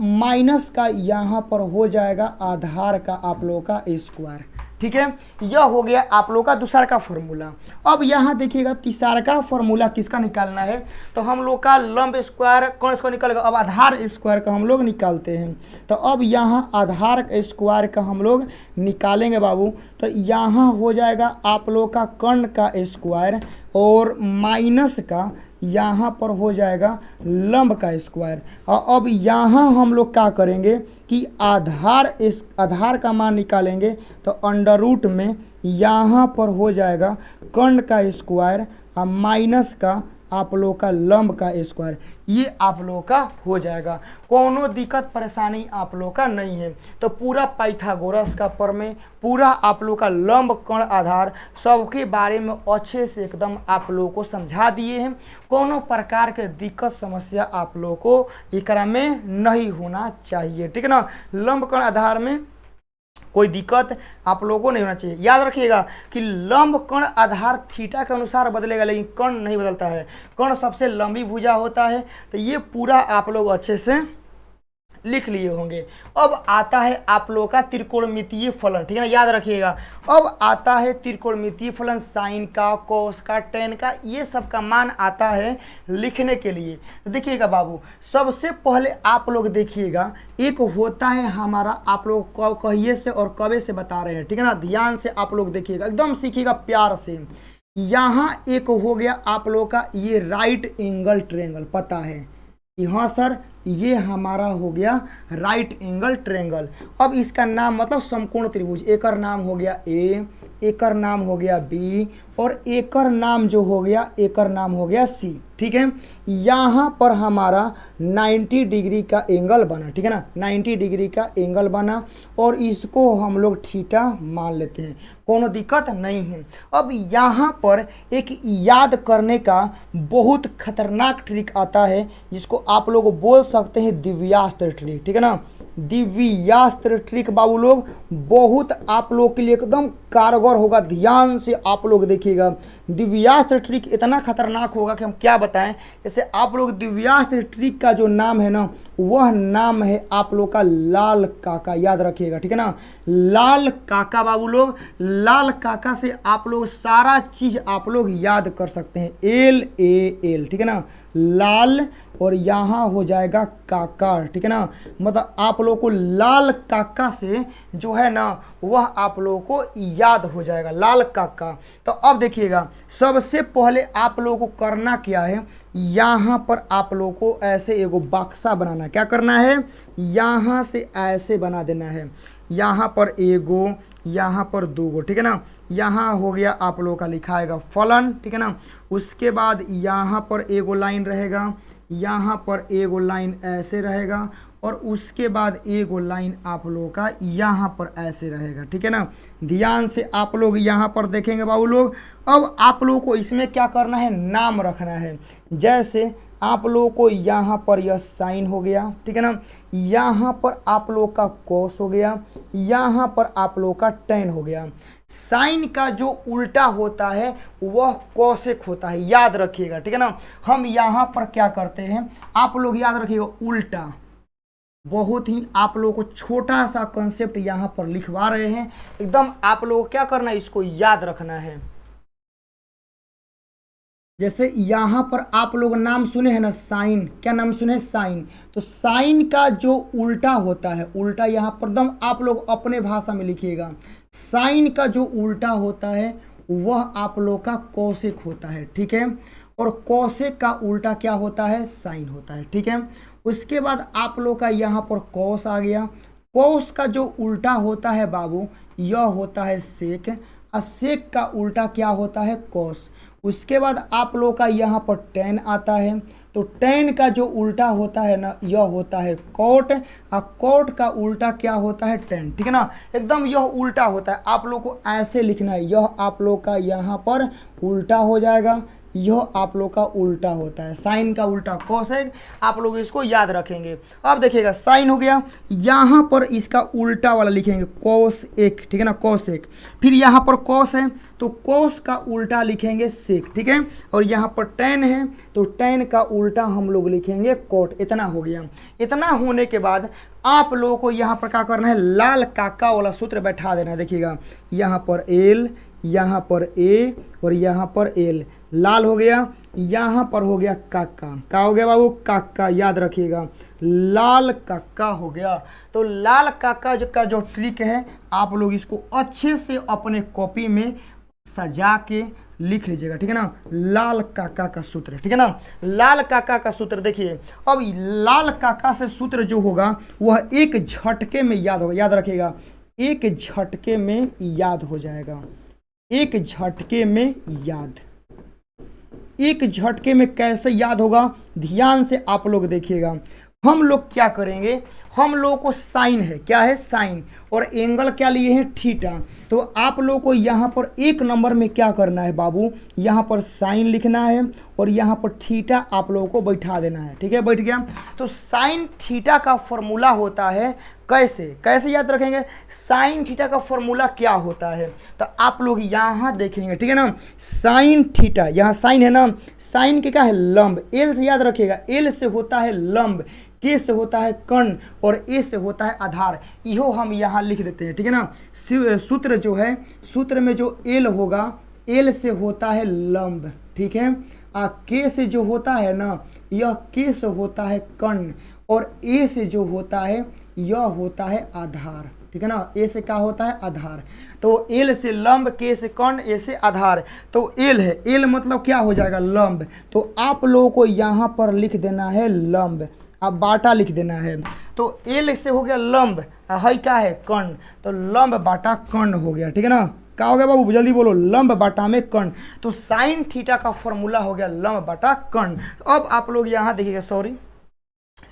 माइनस का यहाँ पर हो जाएगा आधार का आप लोग का स्क्वायर, ठीक है। यह हो गया आप लोग का दूसरा का फॉर्मूला। अब यहाँ देखिएगा तीसरा का फॉर्मूला किसका निकालना है, तो हम लोग का लंब स्क्वायर कौन इसको निकलेगा, अब आधार स्क्वायर का हम लोग निकालते हैं। तो अब यहाँ आधार स्क्वायर का हम लोग निकालेंगे बाबू, तो यहाँ हो जाएगा आप लोग का कर्ण का स्क्वायर और माइनस का यहाँ पर हो जाएगा लंब का स्क्वायर। और अब यहाँ हम लोग क्या करेंगे कि आधार का मान निकालेंगे, तो अंडर रूट में यहाँ पर हो जाएगा कर्ण का स्क्वायर और माइनस का आप लोग का लंब का स्क्वायर, ये आप लोग का हो जाएगा। कोनो दिक्कत परेशानी आप लोग का नहीं है। तो पूरा पाइथागोरस का प्रमेय, पूरा आप लोग का लंब कर्ण आधार सबके बारे में अच्छे से एकदम आप लोगों को समझा दिए हैं। कोनो प्रकार के दिक्कत समस्या आप लोगों को एकरा में नहीं होना चाहिए, ठीक है ना। लंब कर्ण आधार में कोई दिक्कत आप लोगों को नहीं होना चाहिए। याद रखिएगा कि लंब कर्ण आधार थीटा के अनुसार बदलेगा, लेकिन कर्ण नहीं बदलता है। कर्ण सबसे लंबी भुजा होता है। तो ये पूरा आप लोग अच्छे से लिख लिए होंगे। अब आता है आप लोगों का त्रिकोणमितीय फलन, ठीक है ना, याद रखिएगा। अब आता है त्रिकोणमितीय फलन, साइन का, कोस का, टेन का, ये सब का मान आता है लिखने के लिए। तो देखिएगा बाबू, सबसे पहले आप लोग देखिएगा, एक होता है हमारा, आप लोग कहिए से और कबे से बता रहे हैं, ठीक है ना, ध्यान से आप लोग देखिएगा, एकदम सीखिएगा प्यार से। यहाँ एक हो गया आप लोग का ये राइट एंगल ट्रायंगल, पता है कि हाँ सर ये हमारा हो गया राइट एंगल ट्रायंगल। अब इसका नाम मतलब समकोण त्रिभुज, एकर नाम हो गया ए, एकर नाम हो गया बी और एकर नाम जो हो गया, एकर नाम हो गया सी, ठीक है। यहाँ पर हमारा 90 डिग्री का एंगल बना, ठीक है ना, 90 डिग्री का एंगल बना और इसको हम लोग थीटा मान लेते हैं, कोनो दिक्कत नहीं है। अब यहाँ पर एक याद करने का बहुत खतरनाक ट्रिक आता है, जिसको आप लोग बोल सकते हैं दिव्यास्त्र ट्रिक, ठीक है ना। दिव्यास्त्र ट्रिक बाबू लोग बहुत आप लोग के लिए एकदम कारगर होगा, ध्यान से आप लोग देखिएगा। दिव्यास्त्र ट्रिक इतना खतरनाक होगा कि हम क्या बताएं। जैसे आप लोग दिव्यास्त्र ट्रिक का जो नाम है ना, वह नाम है आप लोग का लाल काका, याद रखिएगा, ठीक है ना। लाल काका बाबू लोग, लाल काका से आप लोग सारा चीज आप लोग याद कर सकते हैं, LAL, ठीक है ना, लाल और यहाँ हो जाएगा काका, ठीक है ना। मतलब आप लोगों को लाल काका से जो है ना वह आप लोगों को याद हो जाएगा, लाल काका। तो अब देखिएगा, सबसे पहले आप लोगों को करना क्या है, यहाँ पर आप लोगों को ऐसे एगो बक्सा बनाना, क्या करना है, यहाँ से ऐसे बना देना है, यहाँ पर एगो, यहाँ पर दूगो, ठीक है ना। यहाँ हो गया आप लोगों का लिखाएगा फलन, ठीक है ना। उसके बाद यहाँ पर एगो लाइन रहेगा, यहाँ पर एगो लाइन ऐसे रहेगा और उसके बाद एगो लाइन आप लोगों का यहाँ पर ऐसे रहेगा, ठीक है ना। ध्यान से आप लोग यहाँ पर देखेंगे बाबू लोग। अब आप लोगों को इसमें क्या करना है, नाम रखना है। जैसे आप लोगों को यहाँ पर यह साइन हो गया, ठीक है ना, यहाँ पर आप लोग का कोस हो गया, यहाँ पर आप लोग का टेन हो गया। साइन का जो उल्टा होता है वह कोसेक होता है, याद रखिएगा, ठीक है ना। हम यहाँ पर क्या करते हैं, आप लोग याद रखिएगा, उल्टा, बहुत ही आप लोगों को छोटा सा कॉन्सेप्ट यहाँ पर लिखवा रहे हैं, एकदम आप लोगों को क्या करना है, इसको याद रखना है। जैसे यहाँ पर आप लोग नाम सुने हैं ना, साइन, क्या नाम सुने, साइन। तो साइन का जो उल्टा होता है, उल्टा यहाँ पर एकदम आप लोग अपने भाषा में लिखिएगा, साइन का जो उल्टा होता है वह आप लोग का कोसेक होता है, ठीक है। और कोसेक का उल्टा क्या होता है, साइन होता है, ठीक है। उसके बाद आप लोग का यहाँ पर कोस आ गया, कोस का जो उल्टा होता है बाबू, यह होता है सेक, और सेक का उल्टा क्या होता है, कोस। उसके बाद आप लोग का यहाँ पर टेन आता है, तो टेन का जो उल्टा होता है ना, यह होता है कोट, और कोट का उल्टा क्या होता है, टेन, ठीक है ना। एकदम यह उल्टा होता है, आप लोग को ऐसे लिखना है, यह आप लोग का यहाँ पर उल्टा हो जाएगा, यह आप लोग का उल्टा होता है, साइन का उल्टा कोसेक, आप लोग इसको याद रखेंगे। अब देखिएगा, साइन हो गया, यहाँ पर इसका उल्टा वाला लिखेंगे कोस एक, ठीक है ना, कोसेक। फिर यहाँ पर कोस है तो कोस का उल्टा लिखेंगे सेक, ठीक है। और यहाँ पर टेन है तो टेन का उल्टा हम लोग लिखेंगे कोट। इतना हो गया। इतना होने के बाद आप लोगों को यहाँ पर क्या करना है, लाल काका वाला सूत्र बैठा देना है। देखिएगा, यहाँ पर एल, यहाँ पर ए और यहाँ पर एल। लाल हो गया, यहाँ पर हो गया काका। क्या हो गया बाबू? काका। याद रखिएगा, लाल काका हो गया। तो लाल काका का जो ट्रिक है आप लोग इसको अच्छे से अपने कॉपी में सजा के लिख लीजिएगा, ठीक है ना। लाल काका का सूत्र, ठीक है ना। लाल काका का सूत्र देखिए, अब लाल काका से सूत्र जो होगा वह एक झटके में याद होगा। याद रखिएगा, एक झटके में याद हो जाएगा। एक झटके में याद। एक झटके में कैसे याद होगा, ध्यान से आप लोग देखिएगा। हम लोग क्या करेंगे, हम लोगों को साइन है, क्या है? साइन। और एंगल क्या लिए हैं? थीटा। तो आप लोगों को यहाँ पर एक नंबर में क्या करना है बाबू, यहाँ पर साइन लिखना है और यहाँ पर थीटा आप लोगों को बैठा देना है, ठीक है। बैठ गया। तो साइन थीटा का फॉर्मूला होता है, कैसे याद रखेंगे? साइन थीटा का फॉर्मूला क्या होता है तो आप लोग यहाँ देखेंगे, ठीक है ना। साइन थीटा, यहाँ साइन है ना, साइन के क्या है? लंब। एल से याद रखिएगा, एल से होता है लंब, के से होता है कर्ण और ए से होता है आधार। इहो हम यहाँ लिख देते हैं, ठीक है ना। सूत्र जो है, सूत्र में जो एल होगा, एल से होता है लंब, ठीक है। के से जो होता है ना, यह के से होता है कर्ण और ए से जो होता है यह होता है आधार, ठीक है ना। ए से क्या होता है? आधार। तो एल से लंब, के से कर्ण, ए से आधार। तो एल है, एल मतलब क्या हो जाएगा? लंब। तो आप लोगों को यहाँ पर लिख देना है लंब, अब बाटा लिख देना है। तो एल से हो गया लंब, है क्या है? कर्ण। तो लंब बाटा कर्ण हो गया, ठीक है ना। क्या हो गया बाबू? जल्दी बोलो, लंब बाटा में कर्ण। तो साइन थीटा का फॉर्मूला हो गया लंब बाटा कर्ण। अब आप लोग यहाँ देखिएगा, सॉरी,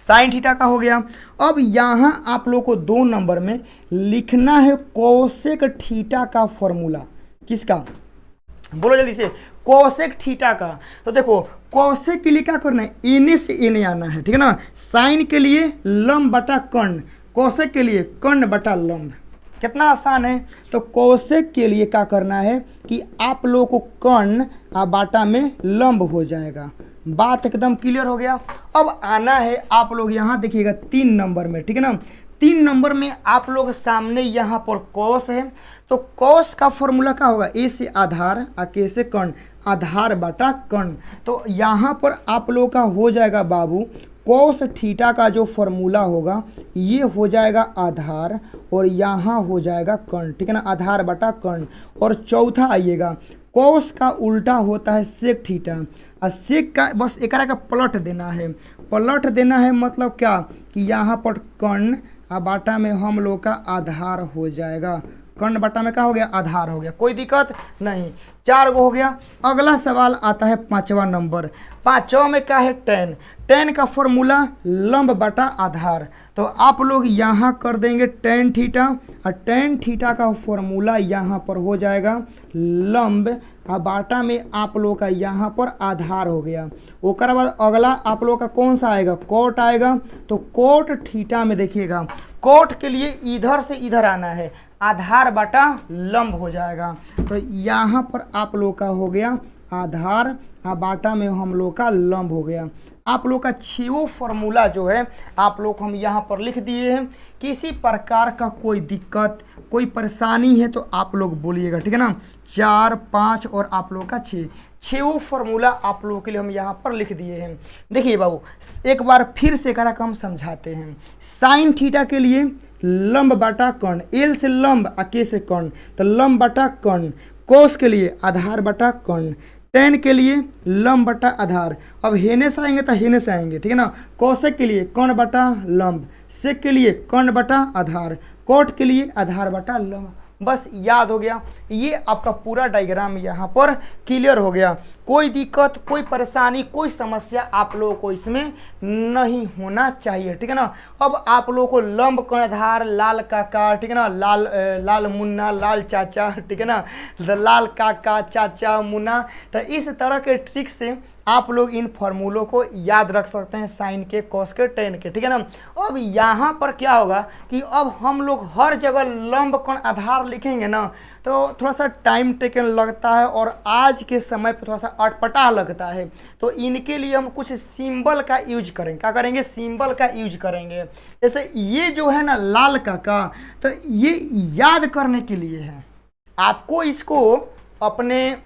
साइन थीटा का हो गया। अब यहाँ आप लोग को 2 नंबर में लिखना है कोसेक थीटा का फॉर्मूला। किसका? बोलो जल्दी से, कोसेक थीटा का। तो देखो, कोसेक के लिए क्या करना है? एने से एने आना है, ठीक है ना। साइन के लिए लंब बटा कर्ण, कोसेक के लिए कर्ण बटा लंब। कितना आसान है। तो कोसेक के लिए क्या करना है कि आप लोगों को कर्ण बाटा में लंब हो जाएगा। बात एकदम क्लियर हो गया। अब आना है आप लोग यहाँ देखिएगा 3 नंबर में, ठीक है ना। 3 नंबर में आप लोग सामने यहाँ पर कॉस है, तो कॉस का फॉर्मूला क्या होगा? ए से आधार और के से कर्ण, आधार बटा कर्ण। तो यहाँ पर आप लोग का हो जाएगा बाबू, कॉस थीटा का जो फॉर्मूला होगा ये हो जाएगा आधार और यहाँ हो जाएगा कर्ण, ठीक है ना। आधार बटा कर्ण। और चौथा आइएगा, कॉस का उल्टा होता है सेक थीटा, और सेक का बस एक का पलट देना है। पलट देना है मतलब क्या कि यहाँ पर कर्ण बाटा में हम लोग का आधार हो जाएगा। कर्ण बटा में क्या हो गया? आधार हो गया। कोई दिक्कत नहीं। 4 गो हो गया। अगला सवाल आता है 5वां नंबर। 5वां में क्या है? टेन। टेन का फॉर्मूला लंब बटा आधार। तो आप लोग यहाँ कर देंगे टेन थीटा, और टेन थीटा का फॉर्मूला यहाँ पर हो जाएगा लंब बाटा में आप लोग का यहाँ पर आधार हो गया। उसके बाद अगला आप लोग का कौन सा आएगा? कोट आएगा। तो कोट थीटा में देखिएगा, कोट के लिए इधर से इधर आना है, आधार बटा लंब हो जाएगा। तो यहाँ पर आप लोग का हो गया आधार बाटा में हम लोग का लंब हो गया। आप लोग का 6 फॉर्मूला जो है आप लोग हम यहाँ पर लिख दिए हैं। किसी प्रकार का कोई दिक्कत, कोई परेशानी है तो आप लोग बोलिएगा, ठीक है ना। 4, 5 और आप लोग का 6 फॉर्मूला आप लोगों के लिए हम यहाँ पर लिख दिए हैं। देखिए बाबू, एक बार फिर से करा हम समझाते हैं। साइन थीटा के लिए लंब बटा कर्ण, एल से लंब और के से कर्ण, तो लंब बटा कर्ण। कोस के लिए आधार बटा कर्ण। टेन के लिए लंब बटा आधार। अब हेने से आएंगे तो हेने से आएंगे, ठीक है ना। कोसेक के लिए कर्ण बटा लंब, सेक के लिए कर्ण बटा आधार, कोट के लिए आधार बटा लंब। बस याद हो गया। ये आपका पूरा डायग्राम यहाँ पर क्लियर हो गया। कोई दिक्कत, कोई परेशानी, कोई समस्या आप लोगों को इसमें नहीं होना चाहिए, ठीक है ना। अब आप लोगों को लंब कर्ण आधार, लाल काका, ठीक है ना, लाल मुन्ना, लाल चाचा, ठीक है ना, लाल काका चाचा मुन्ना, तो इस तरह के ट्रिक से आप लोग इन फॉर्मूलों को याद रख सकते हैं, साइन के, कॉस के, टेन के, ठीक है ना। अब यहाँ पर क्या होगा कि अब हम लोग हर जगह लंब कर्ण आधार लिखेंगे ना, तो थोड़ा सा टाइम टेकन लगता है और आज के समय पर थोड़ा सा अटपटा लगता है। तो इनके लिए हम कुछ सिंबल का यूज करेंगे। क्या करेंगे? सिंबल का यूज करेंगे। जैसे ये जो है ना लाल काका, तो ये याद करने के लिए है। आपको इसको अपने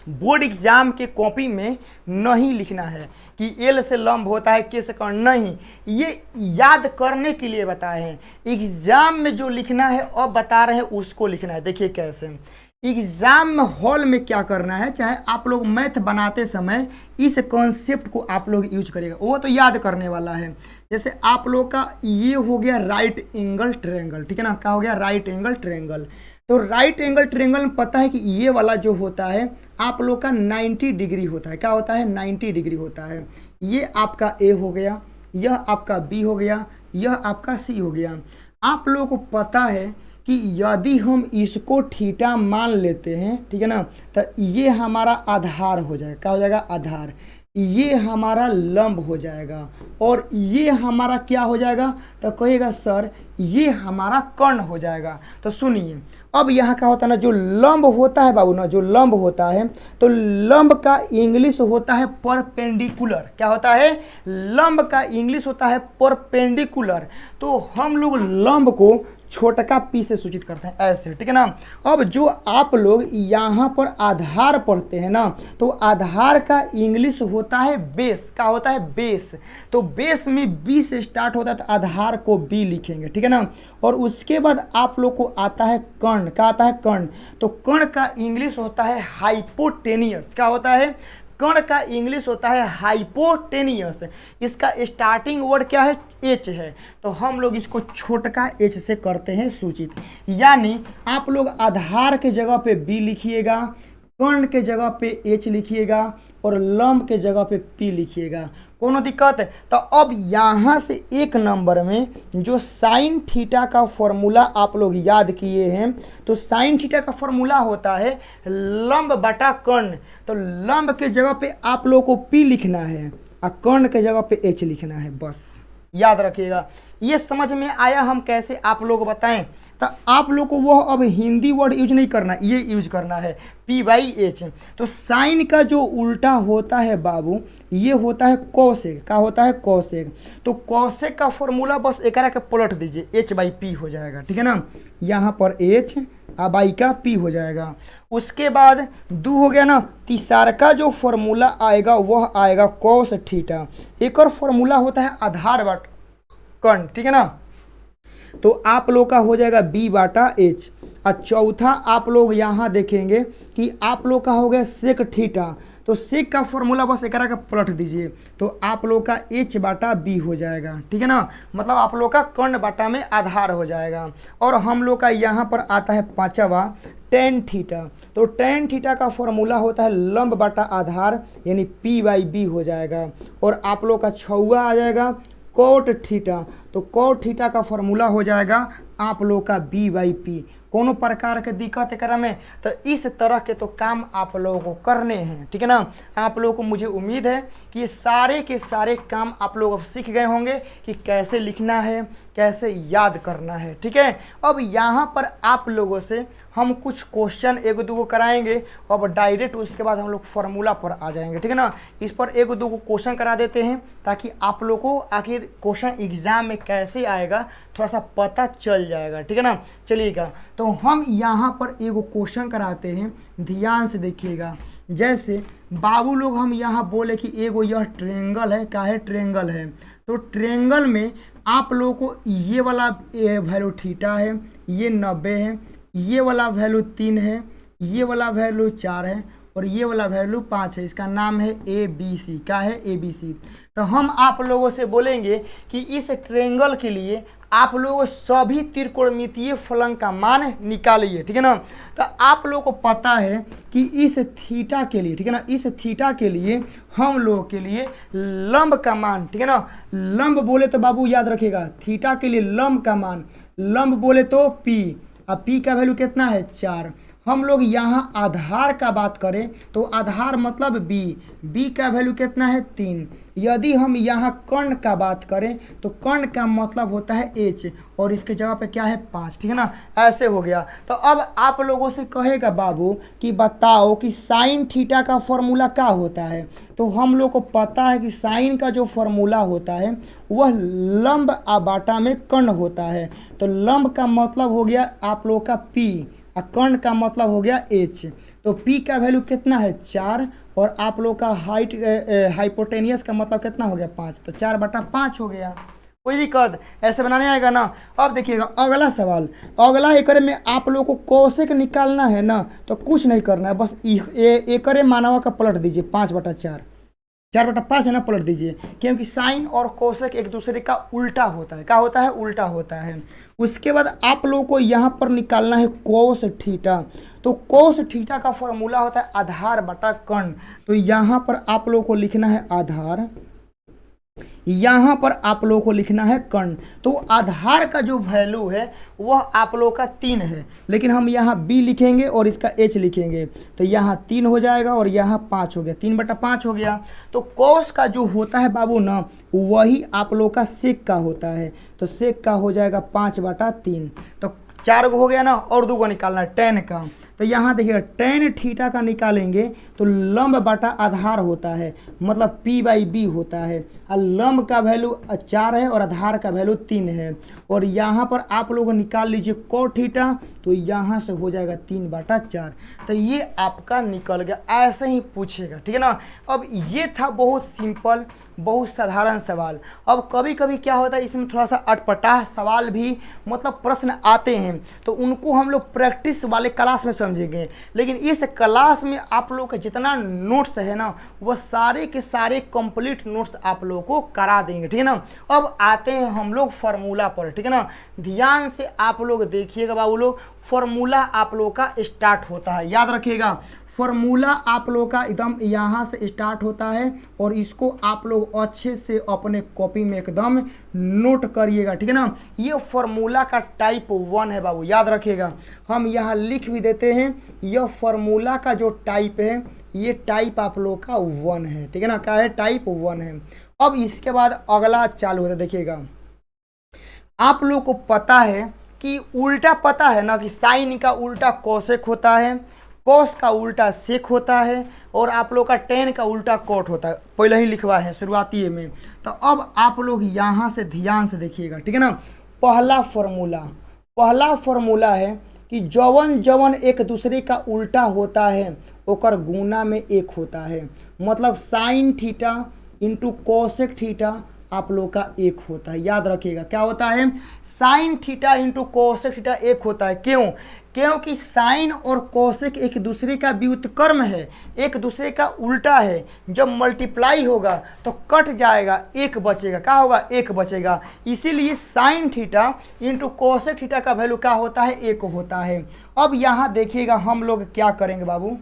बोर्ड एग्जाम के कॉपी में नहीं लिखना है कि एल से लंब होता है, के से कर्ण, नहीं, ये याद करने के लिए बताए हैं। एग्जाम में जो लिखना है अब बता रहे हैं उसको लिखना है। देखिए कैसे एग्जाम में हॉल में क्या करना है, चाहे आप लोग मैथ बनाते समय इस कॉन्सेप्ट को आप लोग यूज करेगा, वो तो याद करने वाला है। जैसे आप लोग का ये हो गया राइट एंगल ट्रायंगल, ठीक है ना, क्या हो गया राइट एंगल ट्रायंगल। तो राइट एंगल ट्रायंगल में पता है कि ये वाला जो होता है आप लोग का 90 डिग्री होता है। क्या होता है 90 डिग्री होता है। ये आपका ए हो गया, यह आपका बी हो गया, यह आपका सी हो गया। आप लोगों को पता है कि यदि हम इसको थीटा मान लेते हैं, ठीक है ना, तो ये हमारा आधार हो जाएगा। क्या हो जाएगा आधार। ये हमारा लंब हो जाएगा और ये हमारा क्या हो जाएगा, तो कहेगा सर ये हमारा कर्ण हो जाएगा। तो सुनिए अब यहाँ क्या होता है ना, जो लंब होता है बाबू ना, जो लंब होता है तो लंब का इंग्लिश होता है परपेंडिकुलर। क्या होता है लंब का इंग्लिश होता है परपेंडिकुलर। तो हम लोग लंब को छोटका पी से सूचित करते हैं ऐसे, ठीक है ना। अब जो आप लोग यहाँ पर आधार पढ़ते हैं ना, तो आधार का इंग्लिश होता है बेस। क्या होता है बेस। तो बेस में बी से स्टार्ट होता है तो आधार को बी लिखेंगे, ठीक है ना। और उसके बाद आप लोग को आता है कर्ण। क्या आता है कर्ण। तो कर्ण का इंग्लिश होता है हाइपोटेनियस। क्या होता है कर्ण का इंग्लिश होता है हाइपोटेनियस। इसका स्टार्टिंग वर्ड क्या है एच है, तो हम लोग इसको छोटका एच से करते हैं सूचित। यानी आप लोग आधार के जगह पे बी लिखिएगा, कर्ण के जगह पे एच लिखिएगा और लंब के जगह पे पी लिखिएगा। कोनो दिक्कत है। तो अब यहाँ से एक नंबर में जो साइन थीटा का फॉर्मूला आप लोग याद किए हैं, तो साइन थीटा का फॉर्मूला होता है लंब बटा कर्ण। तो लंब के जगह पे आप लोग को पी लिखना है और कर्ण के जगह पे एच लिखना है, बस याद रखिएगा। ये समझ में आया हम कैसे आप लोग बताएं। तो आप लोग को वह अब हिंदी वर्ड यूज नहीं करना, ये यूज करना है पी बाई एच। तो साइन का जो उल्टा होता है बाबू, ये होता है कौसेक। क्या होता है कौसेक। तो कौसेक का फॉर्मूला बस एक के पलट दीजिए, एच बाई पी हो जाएगा, ठीक है ना। यहाँ पर एच और बाई का पी हो जाएगा। उसके बाद दो हो गया ना, तीसरा का जो फॉर्मूला आएगा वह आएगा कॉस थीटा। एक और फॉर्मूला होता है आधार बट कर्ण, ठीक है ना। तो आप लोग का हो जाएगा बी बाटा एच। और चौथा आप लोग यहाँ देखेंगे कि आप लोग का हो गया सेक थीटा। तो सेक का फॉर्मूला बस एक का पलट दीजिए, तो आप लोग का एच बाटा बी हो जाएगा, ठीक है ना। मतलब आप लोग का कर्ण बाटा में आधार हो जाएगा। और हम लोग का यहाँ पर आता है पांचवा टेन थीटा। तो टेन थीटा का फॉर्मूला होता है लंब बाटा आधार, यानी पी बाई बी हो जाएगा। और आप लोग का छवा आ जाएगा कोट थीटा। तो कोट थीटा का फॉर्मूला हो जाएगा आप लोग का बी बाई पी। कोनो प्रकार के दिक्कत कर में, तो इस तरह के तो काम आप लोगों को करने हैं, ठीक है ना। आप लोगों को मुझे उम्मीद है कि ये सारे के सारे काम आप लोग अब सीख गए होंगे कि कैसे लिखना है, कैसे याद करना है, ठीक है। अब यहाँ पर आप लोगों से हम कुछ क्वेश्चन एक दो को कराएंगे, अब डायरेक्ट उसके बाद हम लोग फार्मूला पर आ जाएंगे, ठीक है ना। इस पर एक दो को क्वेश्चन करा देते हैं ताकि आप लोग को आखिर क्वेश्चन एग्जाम में कैसे आएगा थोड़ा सा पता चल जाएगा, ठीक है ना। चलिएगा, तो हम यहाँ पर एगो क्वेश्चन कराते हैं, ध्यान से देखिएगा। जैसे बाबू लोग हम यहाँ बोले कि एगो यह ट्रायंगल है, क्या है ट्रायंगल है। तो ट्रायंगल में आप लोगों को ये वाला वैल्यू थीटा है, ये 90 है, ये वाला वैल्यू 3 है, ये वाला वैल्यू 4 है और ये वाला वैल्यू 5 है। इसका नाम है ए बी सी। क्या है ए बी सी। तो हम आप लोगों से बोलेंगे कि इस ट्रायंगल के लिए आप लोग सभी त्रिकोणमितीय फलन का मान निकालिए, ठीक है ना। तो आप लोगों को पता है कि इस थीटा के लिए, ठीक है ना, इस थीटा के लिए हम लोग के लिए लंब का मान, ठीक है ना, लंब बोले तो बाबू याद रखिएगा थीटा के लिए लंब का मान, लंब बोले तो पी, अब पी का वैल्यू कितना है 4। हम लोग यहाँ आधार का बात करें तो आधार मतलब बी, बी का वैल्यू कितना है 3। यदि हम यहाँ कर्ण का बात करें तो कर्ण का मतलब होता है एच और इसके जगह पे क्या है 5, ठीक है ना। ऐसे हो गया। तो अब आप लोगों से कहेगा बाबू कि बताओ कि साइन थीटा का फॉर्मूला क्या होता है। तो हम लोग को पता है कि साइन का जो फॉर्मूला होता है वह लंब बाटा में कर्ण होता है। तो लंब का मतलब हो गया आप लोग का पी और कर्ण का मतलब हो गया एच। तो पी का वैल्यू कितना है 4, और आप लोग का हाइट हाइपोटेनियस का मतलब कितना हो गया 5, तो 4/5 हो गया। कोई दिक्कत ऐसे बनाने आएगा ना। अब देखिएगा अगला सवाल, अगला एकरे में आप लोग को कोसेक निकालना है ना, तो कुछ नहीं करना है, बस एकरे मानवा का पलट दीजिए 5/4, 4/5 है ना, पलट दीजिए, क्योंकि साइन और कोसेक एक दूसरे का उल्टा होता है। क्या होता है? उल्टा होता है। उसके बाद आप लोगों को यहाँ पर निकालना है कोस थीटा। तो कोस थीटा का फॉर्मूला होता है आधार बटा कर्ण। तो यहाँ पर आप लोगों को लिखना है आधार, यहाँ पर आप लोगों को लिखना है कर्ण। तो आधार का जो वैल्यू है वह आप लोगों का 3 है, लेकिन हम यहाँ b लिखेंगे और इसका h लिखेंगे, तो यहाँ 3 हो जाएगा और यहाँ 5 हो गया, 3/5 हो गया। तो कोस का जो होता है बाबू ना, वही आप लोगों का सेक का होता है, तो सेक का हो जाएगा 5/3। तो 4 गो हो गया ना, और 2 गो निकालना है टेन का। तो यहाँ देखिएगा टेन थीटा का निकालेंगे तो लंब बटा आधार होता है, मतलब p/b होता है। और लंब का वैल्यू 4 है और आधार का वैल्यू 3 है। और यहाँ पर आप लोग निकाल लीजिए cos थीटा, तो यहाँ से हो जाएगा 3/4। तो ये आपका निकल गया, ऐसे ही पूछेगा, ठीक है ना। अब ये था बहुत सिंपल, बहुत साधारण सवाल। अब कभी कभी क्या होता है, इसमें थोड़ा सा अटपटा सवाल भी मतलब प्रश्न आते हैं, तो उनको हम लोग प्रैक्टिस वाले क्लास में समझेंगे। लेकिन इस क्लास में आप लोग का जितना नोट्स है ना, वह सारे के सारे कंप्लीट नोट्स आप लोगों को करा देंगे, ठीक है ना। अब आते हैं हम लोग फार्मूला पर, ठीक है ना। ध्यान से आप लोग देखिएगा बाबू लोग, फार्मूला आप लोगों का स्टार्ट होता है, याद रखिएगा। फार्मूला आप लोगों का एकदम यहाँ से स्टार्ट होता है, और इसको आप लोग अच्छे से अपने कॉपी में एकदम नोट करिएगा, ठीक है ना। ये फार्मूला का टाइप 1 है बाबू, याद रखिएगा। हम यहाँ लिख भी देते हैं, यह फार्मूला का जो टाइप है, ये टाइप आप लोग का 1 है, ठीक है ना। क्या है? टाइप 1 है। अब इसके बाद अगला चालू होता है, देखिएगा। आप लोग को पता है कि उल्टा पता है ना, कि साइन का उल्टा कोसेक होता है, कोस का उल्टा सेक होता है, और आप लोग का टेन का उल्टा कोट होता है, पहले ही लिखवा है शुरुआती में। तो अब आप लोग यहाँ से ध्यान से देखिएगा, ठीक है ना। पहला फॉर्मूला है कि जवन जवन एक दूसरे का उल्टा होता है ओकर गुना में 1 होता है, मतलब sine theta into cosec theta आप लोग का 1 होता है। याद रखिएगा क्या होता है? Sine theta into cosec theta 1 होता है। क्यों? क्योंकि साइन और कोसेक एक दूसरे का व्युत्क्रम है, एक दूसरे का उल्टा है। जब मल्टीप्लाई होगा तो कट जाएगा, 1 बचेगा। क्या होगा? 1 बचेगा। इसीलिए sine theta into cosec theta का वैल्यू क्या होता है? 1 होता है। अब यहाँ देखिएगा हम लोग क्या करेंगे बाबू,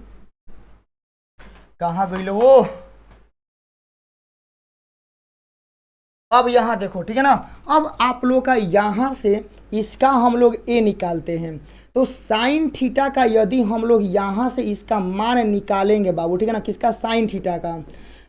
कहाँ गई लो वो। अब यहाँ देखो, ठीक है ना। अब आप लोग का यहाँ से इसका हम लोग a निकालते हैं। तो साइन थीटा का यदि हम लोग यहाँ से इसका मान निकालेंगे बाबू, ठीक है ना, किसका? साइन थीटा का।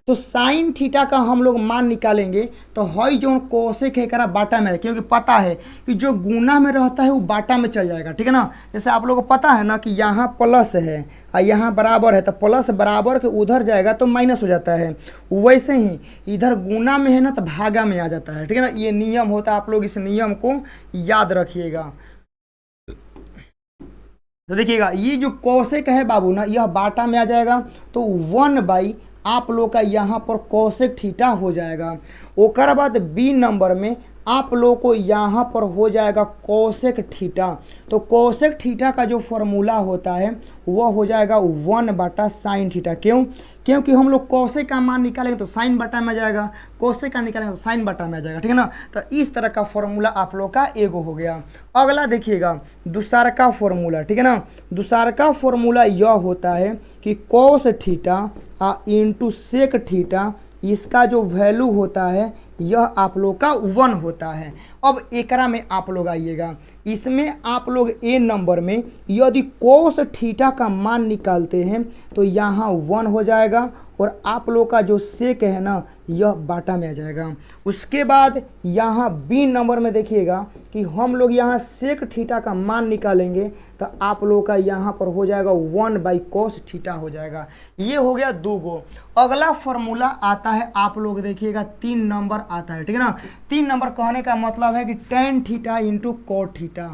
तो साइन थीटा का हम लोग मान निकालेंगे तो हई जो कोसेक है करा बाटा में है, क्योंकि पता है कि जो गुना में रहता है वो बाटा में चल जाएगा, ठीक है ना। जैसे आप लोगों को पता है ना कि यहाँ प्लस है और यहाँ बराबर है, तो प्लस बराबर के उधर जाएगा तो माइनस हो जाता है। वैसे ही इधर गुना में है ना, तो भागा में आ जाता है, ठीक है ना। ये नियम होता है, आप लोग इस नियम को याद रखिएगा। तो देखिएगा ये जो कोसेक है बाबू ना, यह बाटा में आ जाएगा, तो 1/ आप लोग का यहाँ पर कोसेक थीटा हो जाएगा। ओकर बाद बी नंबर में आप लोग को यहाँ पर हो जाएगा कोसेक थीटा। तो कोसेक थीटा का जो फॉर्मूला होता है वह हो जाएगा 1/साइन थीटा। क्यों? क्योंकि हम लोग कोसेक का मान निकालेंगे तो साइन बटा में आ जाएगा, कोसेक का निकालेंगे तो साइन बटा में आ जाएगा, ठीक है ना। तो इस तरह का फॉर्मूला आप लोग का एगो हो गया। अगला देखिएगा दूसरा का फॉर्मूला, ठीक है ना। दूसरा का फॉर्मूला यह होता है कि cos theta into sec theta, इसका जो वैल्यू होता है यह आप लोग का 1 होता है। अब एकरा में आप लोग आइएगा, इसमें आप लोग ए नंबर में यदि कोस थीटा का मान निकालते हैं तो यहाँ 1 हो जाएगा, और आप लोग का जो सेक है ना यह बाटा में आ जाएगा। उसके बाद यहाँ बी नंबर में देखिएगा कि हम लोग यहाँ सेक थीटा का मान निकालेंगे तो आप लोग का यहाँ पर हो जाएगा 1/कोस थीटा हो जाएगा। ये हो गया 2 गो। अगला फॉर्मूला आता है आप लोग देखिएगा 3 नंबर आता है, ठीक है ना। 3 नंबर कहने का मतलब है कि tan theta into cot theta.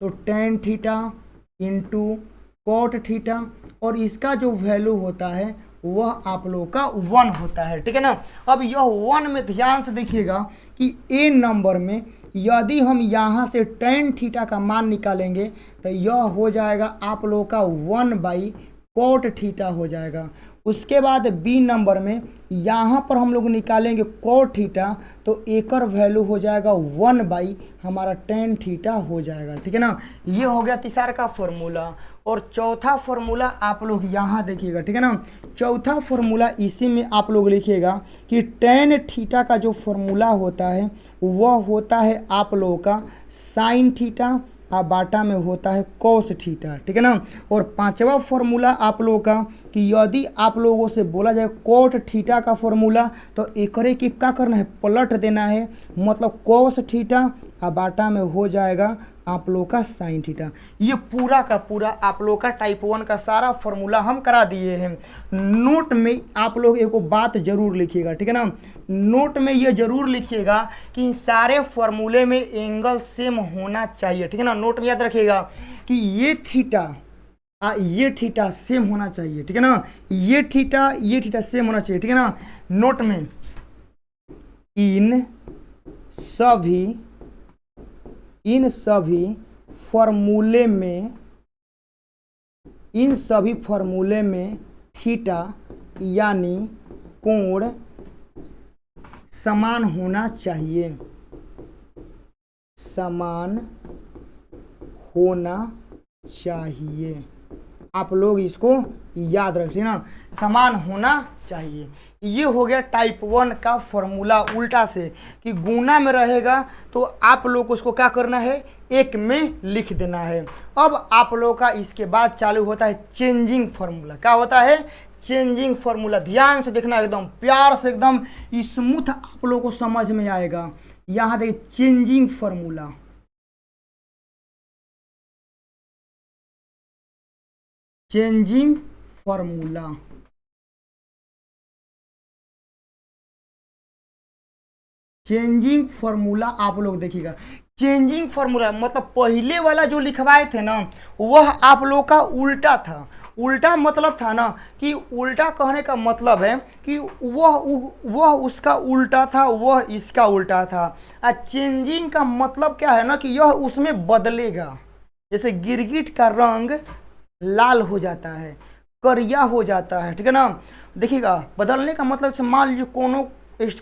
तो tan theta into cot theta, और इसका जो वैल्यू होता है वह आप लोगों का 1 होता है, ठीक है ना। अब यह 1 में ध्यान से देखिएगा कि ए नंबर में यदि हम यहाँ से tan थीटा का मान निकालेंगे तो यह हो जाएगा आप लोगों का 1/cot थीटा हो जाएगा। उसके बाद बी नंबर में यहाँ पर हम लोग निकालेंगे cot थीटा, तो एकर वैल्यू हो जाएगा 1/ हमारा tan थीटा हो जाएगा, ठीक है ना। ये हो गया तीसरा का फॉर्मूला। और चौथा फॉर्मूला आप लोग यहाँ देखिएगा, ठीक है ना। चौथा फॉर्मूला इसी में आप लोग लिखिएगा कि tan थीटा का जो फॉर्मूला होता है वह होता है आप लोगों का sin थीटा और बाटा में होता है cos थीटा, ठीक है ना। और पांचवा फॉर्मूला आप लोगों का कि यदि आप लोगों से बोला जाए cot थीटा का फॉर्मूला तो एकरे की क्या करना है, पलट देना है, मतलब cos थीटा और बाटा में हो जाएगा आप लोग का साइन थीटा। ये पूरा का पूरा आप लोग का टाइप 1 का सारा फॉर्मूला हम करा दिए हैं। नोट में आप लोग एक बात जरूर लिखिएगा, ठीक है ना। नोट में ये जरूर लिखिएगा कि सारे फॉर्मूले में एंगल सेम होना चाहिए, ठीक है ना। नोट में याद रखिएगा कि ये थीटा सेम होना चाहिए, ठीक है ना। ये थीटा सेम होना चाहिए, ठीक है ना। नोट में इन सभी फॉर्मूले में थीटा यानी कोण समान होना चाहिए, आप लोग इसको याद रखिए ना, समान होना चाहिए। ये हो गया टाइप 1 का फॉर्मूला उल्टा से कि गुना में रहेगा तो आप लोग को उसको क्या करना है, एक में लिख देना है। अब आप लोग का इसके बाद चालू होता है चेंजिंग फॉर्मूला। क्या होता है, चेंजिंग फॉर्मूला। ध्यान से देखना, एकदम प्यार से, एकदम स्मूथ आप लोग को समझ में आएगा। यहाँ देखिए चेंजिंग फॉर्मूला, चेंजिंग फॉर्मूला आप लोग देखिएगा। चेंजिंग फॉर्मूला मतलब पहले वाला जो लिखवाए थे ना वह आप लोग का उल्टा था। उल्टा मतलब था ना कि उल्टा कहने का मतलब है कि वह उसका उल्टा था, वह इसका उल्टा था। चेंजिंग का मतलब क्या है ना कि यह उसमें बदलेगा। जैसे गिरगिट का रंग लाल हो जाता है, करिया हो जाता है, ठीक है ना। देखिएगा बदलने का मतलब मान लीजिए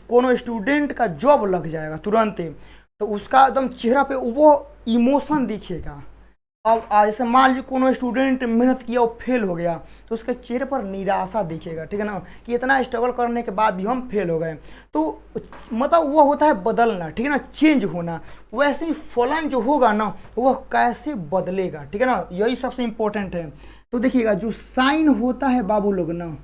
कोनो स्टूडेंट का जॉब लग जाएगा तुरंत ही, तो उसका एकदम चेहरा पे वो इमोशन दिखेगा। अब जैसे मान लीजिए कोनो स्टूडेंट मेहनत किया वो फेल हो गया तो उसके चेहरे पर निराशा दिखेगा, ठीक है ना, कि इतना स्ट्रगल करने के बाद भी हम फेल हो गए। तो मतलब वो होता है बदलना, ठीक है ना, चेंज होना। वैसे ही फलन जो होगा ना वह कैसे बदलेगा, ठीक है ना, यही सबसे इम्पोर्टेंट है। तो देखिएगा जो साइन होता है बाबू लोग ना,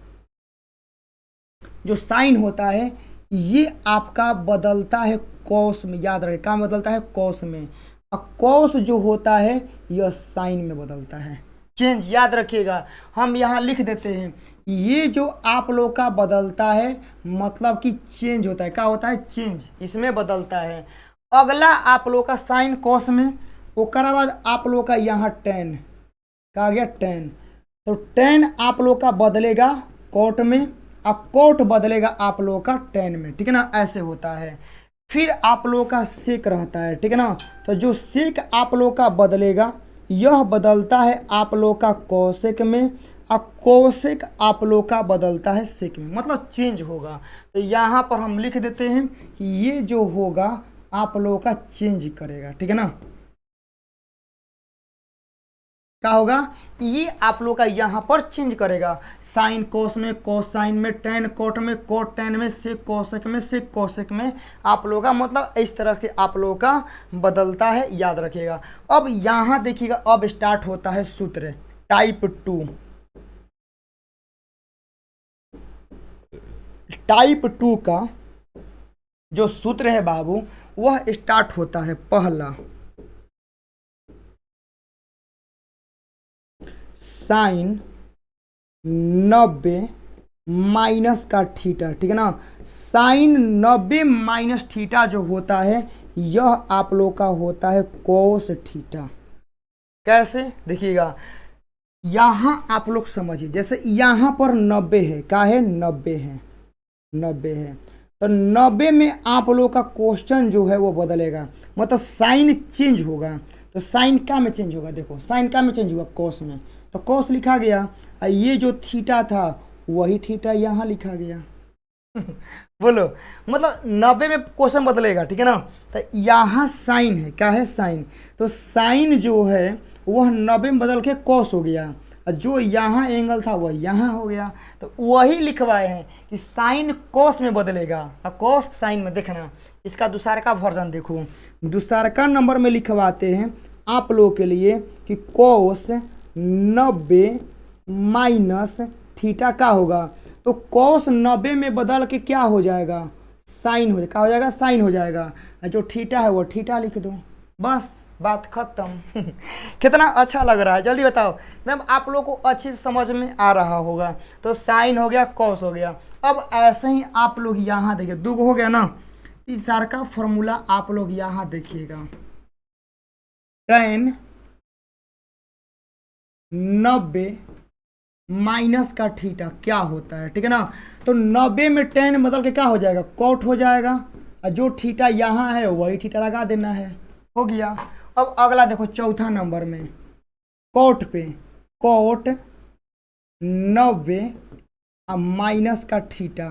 जो साइन होता है ये आपका बदलता है कॉस में। याद रहे क्या बदलता है, कॉस में। कॉस जो होता है यह साइन में बदलता है। चेंज याद रखिएगा, हम यहाँ लिख देते हैं ये जो आप लोग का बदलता है मतलब कि चेंज होता है। क्या होता है, चेंज, इसमें बदलता है। अगला आप लोग का साइन कॉस में, उसके बाद आप लोग का यहाँ टेन, क्या गया टेन, तो टेन आप लोग का बदलेगा कॉट में, अब कॉट बदलेगा आप लोग का टेन में, ठीक है ना, ऐसे होता है। फिर आप लोग का सेक रहता है, ठीक है ना, तो जो सेक आप लोग का बदलेगा यह बदलता है आप लोग का कोसेक में, और कोसेक आप लोग का बदलता है सेक में, मतलब चेंज होगा। तो यहाँ पर हम लिख देते हैं कि ये जो होगा आप लोग का चेंज करेगा, ठीक है ना। क्या होगा, ये आप लोग का यहाँ पर चेंज करेगा। साइन कोस में, कोस साइन में, टेन कोट में, कोट टेन में, सेक कोसेक में, सेक कोसेक में, आप लोग का मतलब इस तरह से आप लोग का बदलता है, याद रखिएगा। अब यहाँ देखिएगा, अब स्टार्ट होता है सूत्र टाइप 2। टाइप 2 का जो सूत्र है बाबू वह स्टार्ट होता है पहला साइन 90 माइनस का थीटा, ठीक है ना। साइन 90 माइनस थीटा जो होता है यह आप लोग का होता है कोस थीटा। कैसे देखिएगा, यहाँ आप लोग समझिए, जैसे यहाँ पर 90 है, क्या है 90 है, 90 है, तो 90 में आप लोग का क्वेश्चन जो है वो बदलेगा, मतलब साइन चेंज होगा। तो साइन क्या में चेंज होगा, देखो साइन क्या में चेंज हुआ, कॉस में, तो कॉस लिखा गया, और ये जो थीटा था वही थीटा यहाँ लिखा गया। बोलो, मतलब 90 में क्वेश्चन बदलेगा, ठीक है ना। तो यहाँ साइन है, क्या है साइन, तो साइन जो है वह 90 में बदल के कॉस हो गया, और जो यहाँ एंगल था वह यहाँ हो गया। तो वही लिखवाए हैं कि साइन कॉस में बदलेगा, और कॉस साइन में। देखना इसका दूसरा का वर्जन देखो, दूसरा का नंबर में लिखवाते हैं आप लोगों के लिए कि कॉस 90 माइनस थीटा का होगा। तो कॉस 90 में बदल के क्या हो जाएगा, साइन हो, क्या हो जाएगा, साइन हो जाएगा। जो थीटा है वो थीटा लिख दो, बस बात खत्म। कितना अच्छा लग रहा है, जल्दी बताओ, एकदम आप लोग को अच्छी समझ में आ रहा होगा। तो साइन हो गया, कॉस हो गया। अब ऐसे ही आप लोग यहाँ देखिए, दुगो हो गया ना, तीसरा का फॉर्मूला आप लोग यहाँ देखिएगा, tan 90 माइनस का थीटा क्या होता है, ठीक है ना। तो 90 में tan बदल के क्या हो जाएगा, कॉट हो जाएगा, और जो थीटा यहाँ है वही थीटा लगा देना है, हो गया। अब अगला देखो चौथा नंबर में, कॉट पे, कॉट 90 माइनस का थीटा,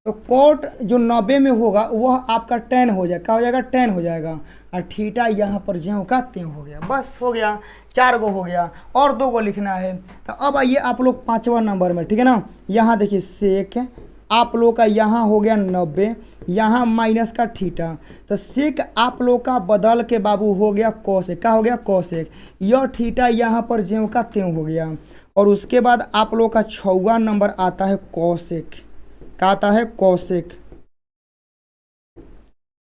तो कॉट जो 90 में होगा वह आपका tan हो जाएगा, क्या हो जाएगा, tan हो जाएगा, और थीटा यहाँ पर ज्यों का त्यों हो गया, बस हो गया। 4 गो हो गया, और 2 गो लिखना है। तो अब आइए आप लोग 5वां नंबर में, ठीक है ना। यहाँ देखिए सेक आप लोग का यहाँ हो गया 90, यहाँ माइनस का थीटा, तो सेक आप लोग का बदल के बाबू हो गया कॉसेक, क्या हो गया कॉसेक, यह थीटा यहाँ पर ज्यों का त्यों हो गया। और उसके बाद आप लोग का 6वां नंबर आता है कॉसेक, क्या आता है कॉसेक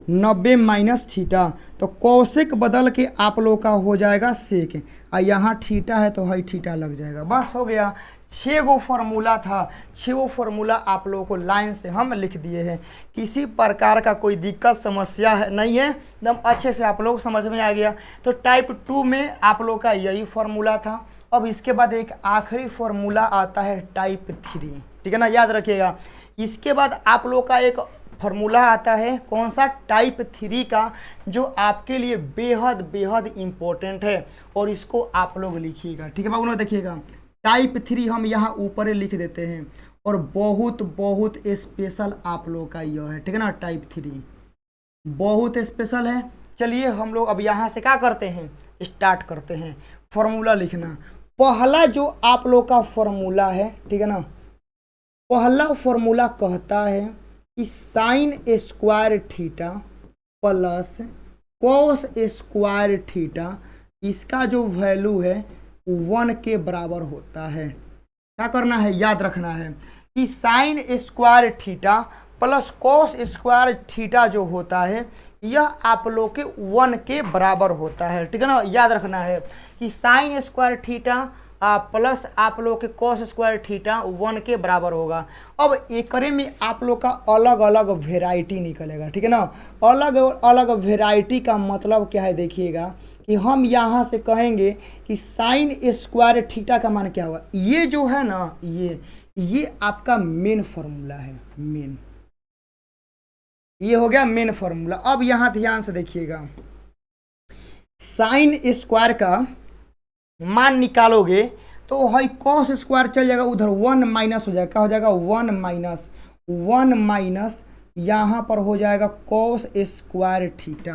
90 माइनस थीटा, तो कॉसेक बदल के आप लोग का हो जाएगा सेक, और यहाँ थीटा है तो हई थीटा लग जाएगा, बस हो गया। 6 गो फार्मूला था, 6 गो फार्मूला आप लोगों को लाइन से हम लिख दिए हैं। किसी प्रकार का कोई दिक्कत समस्या है नहीं है, एकदम अच्छे से आप लोग समझ में आ गया। तो टाइप 2 में आप लोग का यही फार्मूला था। अब इसके बाद एक आखिरी फार्मूला आता है टाइप 3, ठीक है ना, याद रखिएगा। इसके बाद आप लोग का एक फार्मूला आता है, कौन सा, टाइप 3 का, जो आपके लिए बेहद बेहद इम्पोर्टेंट है, और इसको आप लोग लिखिएगा, ठीक है बाबू ना। देखिएगा टाइप 3 हम यहाँ ऊपर लिख देते हैं, और बहुत बहुत स्पेशल आप लोग का यह है, ठीक है ना। टाइप 3 बहुत स्पेशल है। चलिए हम लोग अब यहाँ से क्या करते हैं, स्टार्ट करते हैं फार्मूला लिखना। पहला जो आप लोग का फार्मूला है, ठीक है ना, पहला फार्मूला कहता है कि sine square theta plus cos square theta, इसका जो वैल्यू है 1 के बराबर होता है। क्या करना है, याद रखना है कि sine square theta plus cos square theta जो होता है यह आप लोग के 1 के बराबर होता है, ठीक है ना। याद रखना है कि साइन स्क्वायर थीटा प्लस आप लोग के कॉस स्क्वायर थीटा 1 के बराबर होगा। अब एकरे में आप लोग का अलग अलग वेराइटी निकलेगा, ठीक है ना। अलग अलग वेराइटी का मतलब क्या है, देखिएगा कि हम यहाँ से कहेंगे कि साइन स्क्वायर थीटा का मान क्या होगा, ये जो है ना, ये आपका मेन फार्मूला है, मेन, ये हो गया मेन फार्मूला। अब यहाँ ध्यान से देखिएगा, साइन स्क्वायर का मान निकालोगे तो है कॉस स्क्वायर चल जाएगा उधर, 1 माइनस हो जाएगा, क्या हो जाएगा 1 माइनस यहाँ पर हो जाएगा कॉस स्क्वायर थीटा,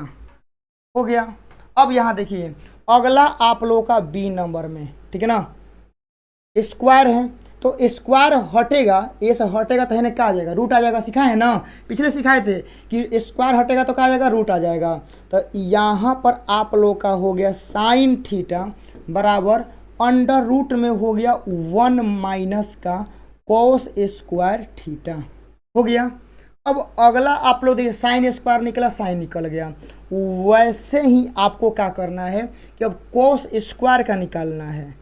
हो गया। अब यहाँ देखिए अगला आप लोगों का बी नंबर में, ठीक है ना, स्क्वायर है, तो स्क्वायर हटेगा, ए से हटेगा तो है ना क्या आ जाएगा, रूट आ जाएगा। सिखाए हैं ना, पिछले सिखाए थे कि स्क्वायर हटेगा तो क्या आ जाएगा, रूट आ जाएगा। तो यहाँ पर आप लोग का हो गया साइन थीटा बराबर अंडर रूट में हो गया 1 माइनस का कॉस स्क्वायर थीटा, हो गया। अब अगला आप लोग देखिए साइन स्क्वायर निकला, साइन निकल गया। वैसे ही आपको क्या करना है कि अब कॉस स्क्वायर का निकालना है,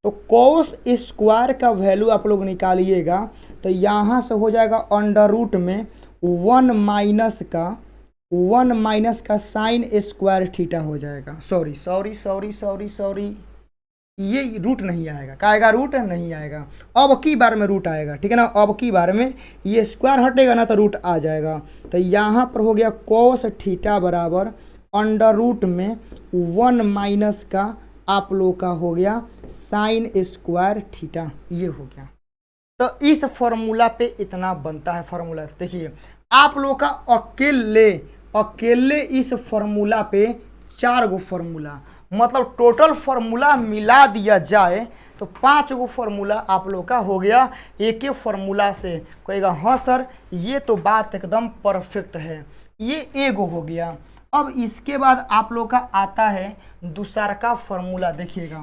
तो कॉस स्क्वायर का वैल्यू आप लोग निकालिएगा तो यहाँ से हो जाएगा अंडर रूट में 1 माइनस का साइन स्क्वायर थीटा हो जाएगा। सॉरी, ये रूट नहीं आएगा, क्या आएगा, रूट नहीं आएगा। अब की बार में रूट आएगा, ठीक है ना, अब की बार में ये स्क्वायर हटेगा ना तो रूट आ जाएगा। तो यहाँ पर हो गया cos थीटा बराबर अंडर रूट में 1 माइनस का आप लोग का हो गया साइन स्क्वायर थीटा, ये हो गया। तो इस फॉर्मूला पे इतना बनता है फॉर्मूला। देखिए आप लोग का अकेले इस फॉर्मूला पे 4 गो फॉर्मूला, मतलब टोटल फॉर्मूला मिला दिया जाए तो 5 गो फॉर्मूला आप लोग का हो गया एक ही फॉर्मूला से। कहेगा हाँ सर ये तो बात एकदम परफेक्ट है, ये एगो हो गया। अब इसके बाद आप लोग का आता है दूसरा का फॉर्मूला। देखिएगा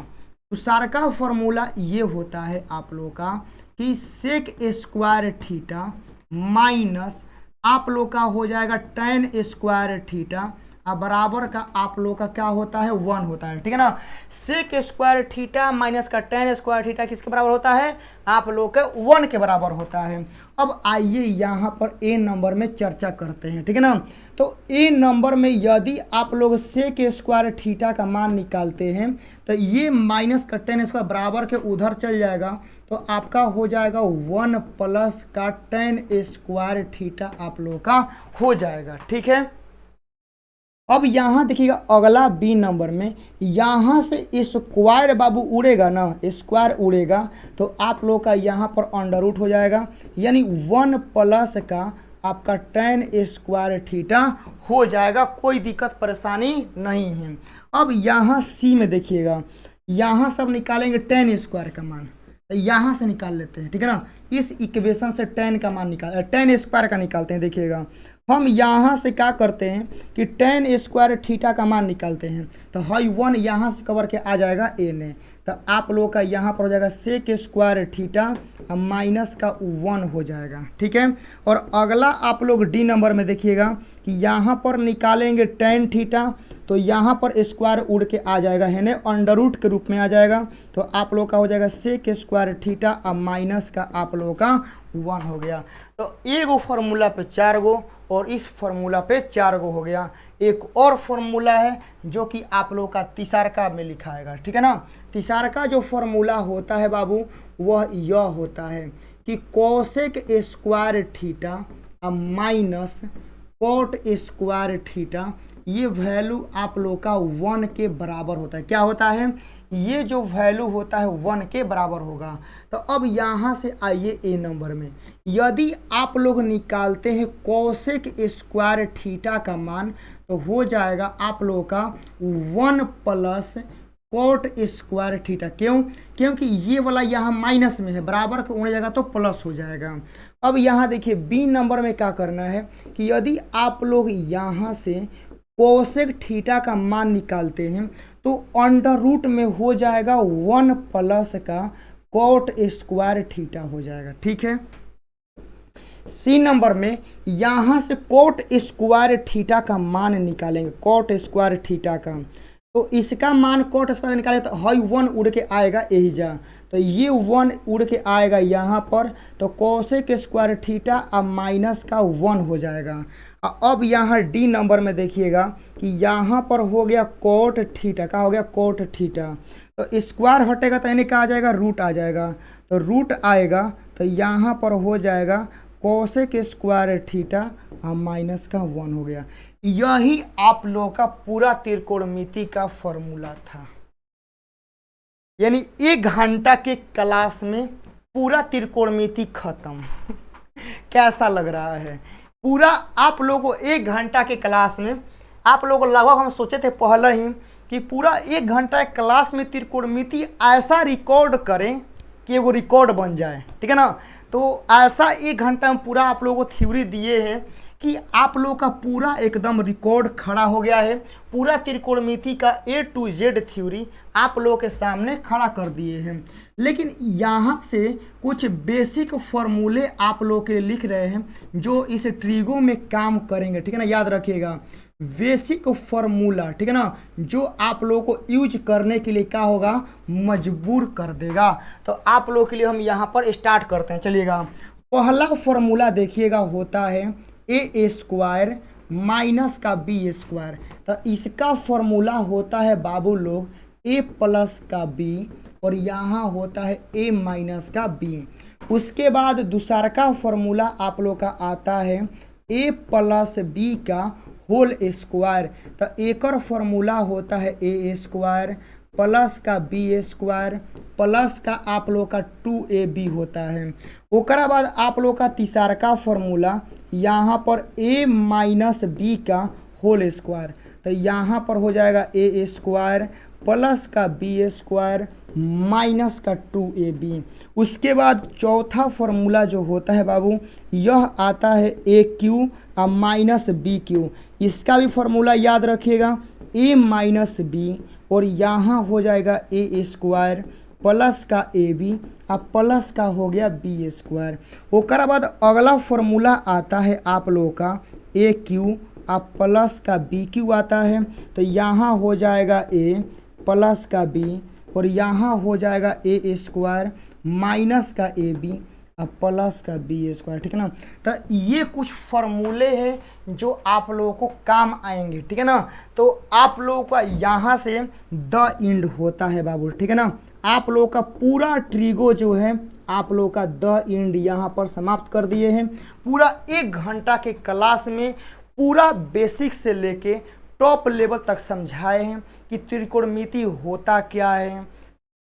दूसरा का फॉर्मूला ये होता है आप लोग का कि सेक स्क्वायर थीटा माइनस आप लोग का हो जाएगा tan स्क्वायर थीटा बराबर का आप लोग का क्या होता है 1 होता है, ठीक है ना। सेक स्क्वायर थीटा माइनस का tan स्क्वायर थीटा किसके बराबर होता है, आप लोग के 1 के बराबर होता है। अब आइए यहाँ पर ए नंबर में चर्चा करते हैं, ठीक है ना। तो ए नंबर में यदि आप लोग सेक स्क्वायर थीटा का मान निकालते हैं तो ये माइनस का tan स्क्वायर बराबर के उधर चल जाएगा, तो आपका हो जाएगा 1 प्लस का tan स्क्वायर थीटा आप लोग का हो जाएगा, ठीक है। अब यहाँ देखिएगा अगला बी नंबर में यहाँ से स्क्वायर बाबू उड़ेगा ना, स्क्वायर उड़ेगा तो आप लोग का यहाँ पर अंडर रूट हो जाएगा, यानी 1 प्लस का आपका tan स्क्वायर थीटा हो जाएगा, कोई दिक्कत परेशानी नहीं है। अब यहाँ सी में देखिएगा यहाँ सब निकालेंगे tan स्क्वायर का मान, तो यहाँ से निकाल लेते हैं, ठीक है ना। इस इक्वेशन से tan का मान tan स्क्वायर का निकालते हैं। देखिएगा हम यहाँ से क्या करते हैं कि tan स्क्वायर थीटा का मान निकालते हैं, तो हाई 1 यहाँ से कवर के आ जाएगा ए ने, तो आप लोग का यहाँ पर हो जाएगा सेक स्क्वायर थीटा माइनस का 1 हो जाएगा, ठीक है। और अगला आप लोग डी नंबर में देखिएगा कि यहाँ पर निकालेंगे tan थीटा, तो यहाँ पर स्क्वायर उड़ के आ जाएगा है ना, अंडर रूट के रूप में आ जाएगा, तो आप लोग का हो जाएगा सेक स्क्वायर थीटा अब माइनस का आप लोगों का 1 हो गया। तो एगो फार्मूला पे 4 गो और इस फार्मूला पे 4 गो हो गया। एक और फार्मूला है जो कि आप लोग का तीसरा में लिखाएगा, ठीक है ना। तीसरा जो फार्मूला होता है बाबू वह यह होता है कि कोसेक स्क्वायर थीटा अब माइनस कॉट स्क्वायर थीटा, ये वैल्यू आप लोग का 1 के बराबर होता है। क्या होता है, ये जो वैल्यू होता है 1 के बराबर होगा। तो अब यहाँ से आइए ए नंबर में, यदि आप लोग निकालते हैं कोसेक स्क्वायर थीटा का मान तो हो जाएगा आप लोगों का 1 प्लस कॉट स्क्वायर थीटा। क्यों, क्योंकि ये वाला यहाँ माइनस में है, बराबर का उड़ जाएगा तो प्लस हो जाएगा। अब यहाँ देखिए बी नंबर में क्या करना है कि यदि आप लोग यहाँ से कोसेक थीटा का मान निकालते हैं तो अंडर रूट में हो जाएगा 1 प्लस का कॉट स्क्वायर थीटा हो जाएगा, ठीक है। सी नंबर में यहाँ से कॉट स्क्वायर थीटा का मान निकालेंगे, कॉट स्क्वायर थीटा का, तो इसका मान कॉट स्क्वायर निकाले तो हाई 1 उड़ के आएगा यही जा, तो ये 1 उड़ के आएगा यहाँ पर, तो कोसेक स्क्वायर थीटा अब माइनस का 1 हो जाएगा। अब यहाँ डी नंबर में देखिएगा कि यहाँ पर हो गया कॉट थीटा, का हो गया कॉट थीटा, तो स्क्वायर हटेगा तो यानी क्या आ जाएगा, रूट आ जाएगा, तो रूट आएगा तो यहाँ पर हो जाएगा कोसेक स्क्वायर थीटा माइनस का 1 हो गया। यही आप लोगों का पूरा त्रिकोणमिति का फॉर्मूला था, यानी 1 घंटा के क्लास में पूरा त्रिकोणमिति खत्म। कैसा लग रहा है, पूरा आप लोगों को 1 घंटा के क्लास में आप लोगों को लगभग हम सोचे थे पहले ही कि पूरा 1 घंटा क्लास में त्रिकोणमिति ऐसा रिकॉर्ड करें कि वो रिकॉर्ड बन जाए, ठीक है ना। तो ऐसा 1 घंटा में पूरा आप लोगों को थ्योरी दिए हैं कि आप लोग का पूरा एकदम रिकॉर्ड खड़ा हो गया है। पूरा त्रिकोणमिति का A to Z थ्योरी आप लोगों के सामने खड़ा कर दिए हैं। लेकिन यहाँ से कुछ बेसिक फॉर्मूले आप लोगों के लिए लिख रहे हैं जो इस ट्रिगो में काम करेंगे, ठीक है ना। याद रखिएगा बेसिक फॉर्मूला, ठीक है ना, जो आप लोगों को यूज करने के लिए क्या होगा, मजबूर कर देगा। तो आप लोगों के लिए हम यहाँ पर स्टार्ट करते हैं। चलिएगा पहला फॉर्मूला देखिएगा होता है ए स्क्वायर माइनस का बी स्क्वायर। तो इसका फॉर्मूला होता है बाबू लोग ए प्लस का बी और यहाँ होता है ए माइनस का बी। उसके बाद दूसरा का फॉर्मूला आप लोग का आता है ए प्लस बी का होल स्क्वायर। तो एक और फॉर्मूला होता है ए स्क्वायर प्लस का बी स्क्वायर प्लस का आप लोग का 2ab होता है। ओकरा बाद आप लोग का तीसरा का फॉर्मूला यहाँ पर ए माइनस बी का होल स्क्वायर। तो यहाँ पर हो जाएगा ए स्क्वायर प्लस का बी स्क्वायर माइनस का 2ab। उसके बाद चौथा फॉर्मूला जो होता है बाबू यह आता है ए क्यू माइनस बी क्यू। इसका भी फॉर्मूला याद रखिएगा ए माइनस बी और यहाँ हो जाएगा ए स्क्वायर प्लस का ए बी प्लस का हो गया बी स्क्वायर। ओकरा बाद अगला फॉर्मूला आता है आप लोगों का ए क्यू प्लस का बी क्यू आता है। तो यहाँ हो जाएगा ए प्लस का बी और यहाँ हो जाएगा ए स्क्वायर माइनस का ए बी प्लस का बी स्क्वायर। ठीक है ना। तो ये कुछ फॉर्मूले हैं जो आप लोगों को काम आएंगे। ठीक है ना। तो आप लोगों का यहाँ से द इंड होता है बाबू। ठीक है ना। आप लोगों का पूरा ट्रिगो जो है आप लोगों का द इंड यहाँ पर समाप्त कर दिए हैं। पूरा 1 घंटा के क्लास में पूरा बेसिक से लेके टॉप लेवल तक समझाए हैं कि त्रिकोणमिति होता क्या है,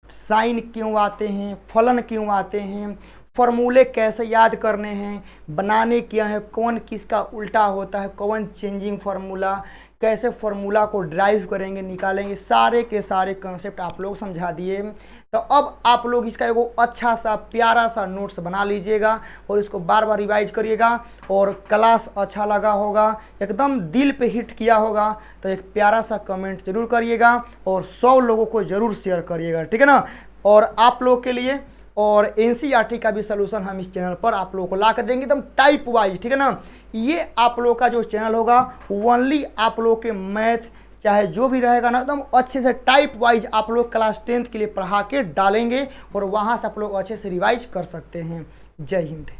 साइन क्यों आते हैं, फलन क्यों आते हैं, फॉर्मूले कैसे याद करने हैं, बनाने क्या है, कौन किसका उल्टा होता है, कौन चेंजिंग फार्मूला, कैसे फार्मूला को ड्राइव करेंगे निकालेंगे, सारे के सारे कॉन्सेप्ट आप लोग समझा दिए। तो अब आप लोग इसका एगो अच्छा सा प्यारा सा नोट्स बना लीजिएगा और इसको बार बार रिवाइज करिएगा। और क्लास अच्छा लगा होगा, एकदम दिल पे हिट किया होगा तो एक प्यारा सा कमेंट जरूर करिएगा और 100 लोगों को ज़रूर शेयर करिएगा। ठीक है ना। और आप लोग के लिए और एनसीईआरटी का भी सलूशन हम इस चैनल पर आप लोगों को ला कर देंगे एकदम टाइप वाइज। ठीक है ना। ये आप लोगों का जो चैनल होगा ओनली आप लोगों के मैथ चाहे जो भी रहेगा ना एकदम अच्छे से टाइप वाइज आप लोग क्लास 10th के लिए पढ़ा के डालेंगे और वहाँ से आप लोग अच्छे से रिवाइज कर सकते हैं। जय हिंद।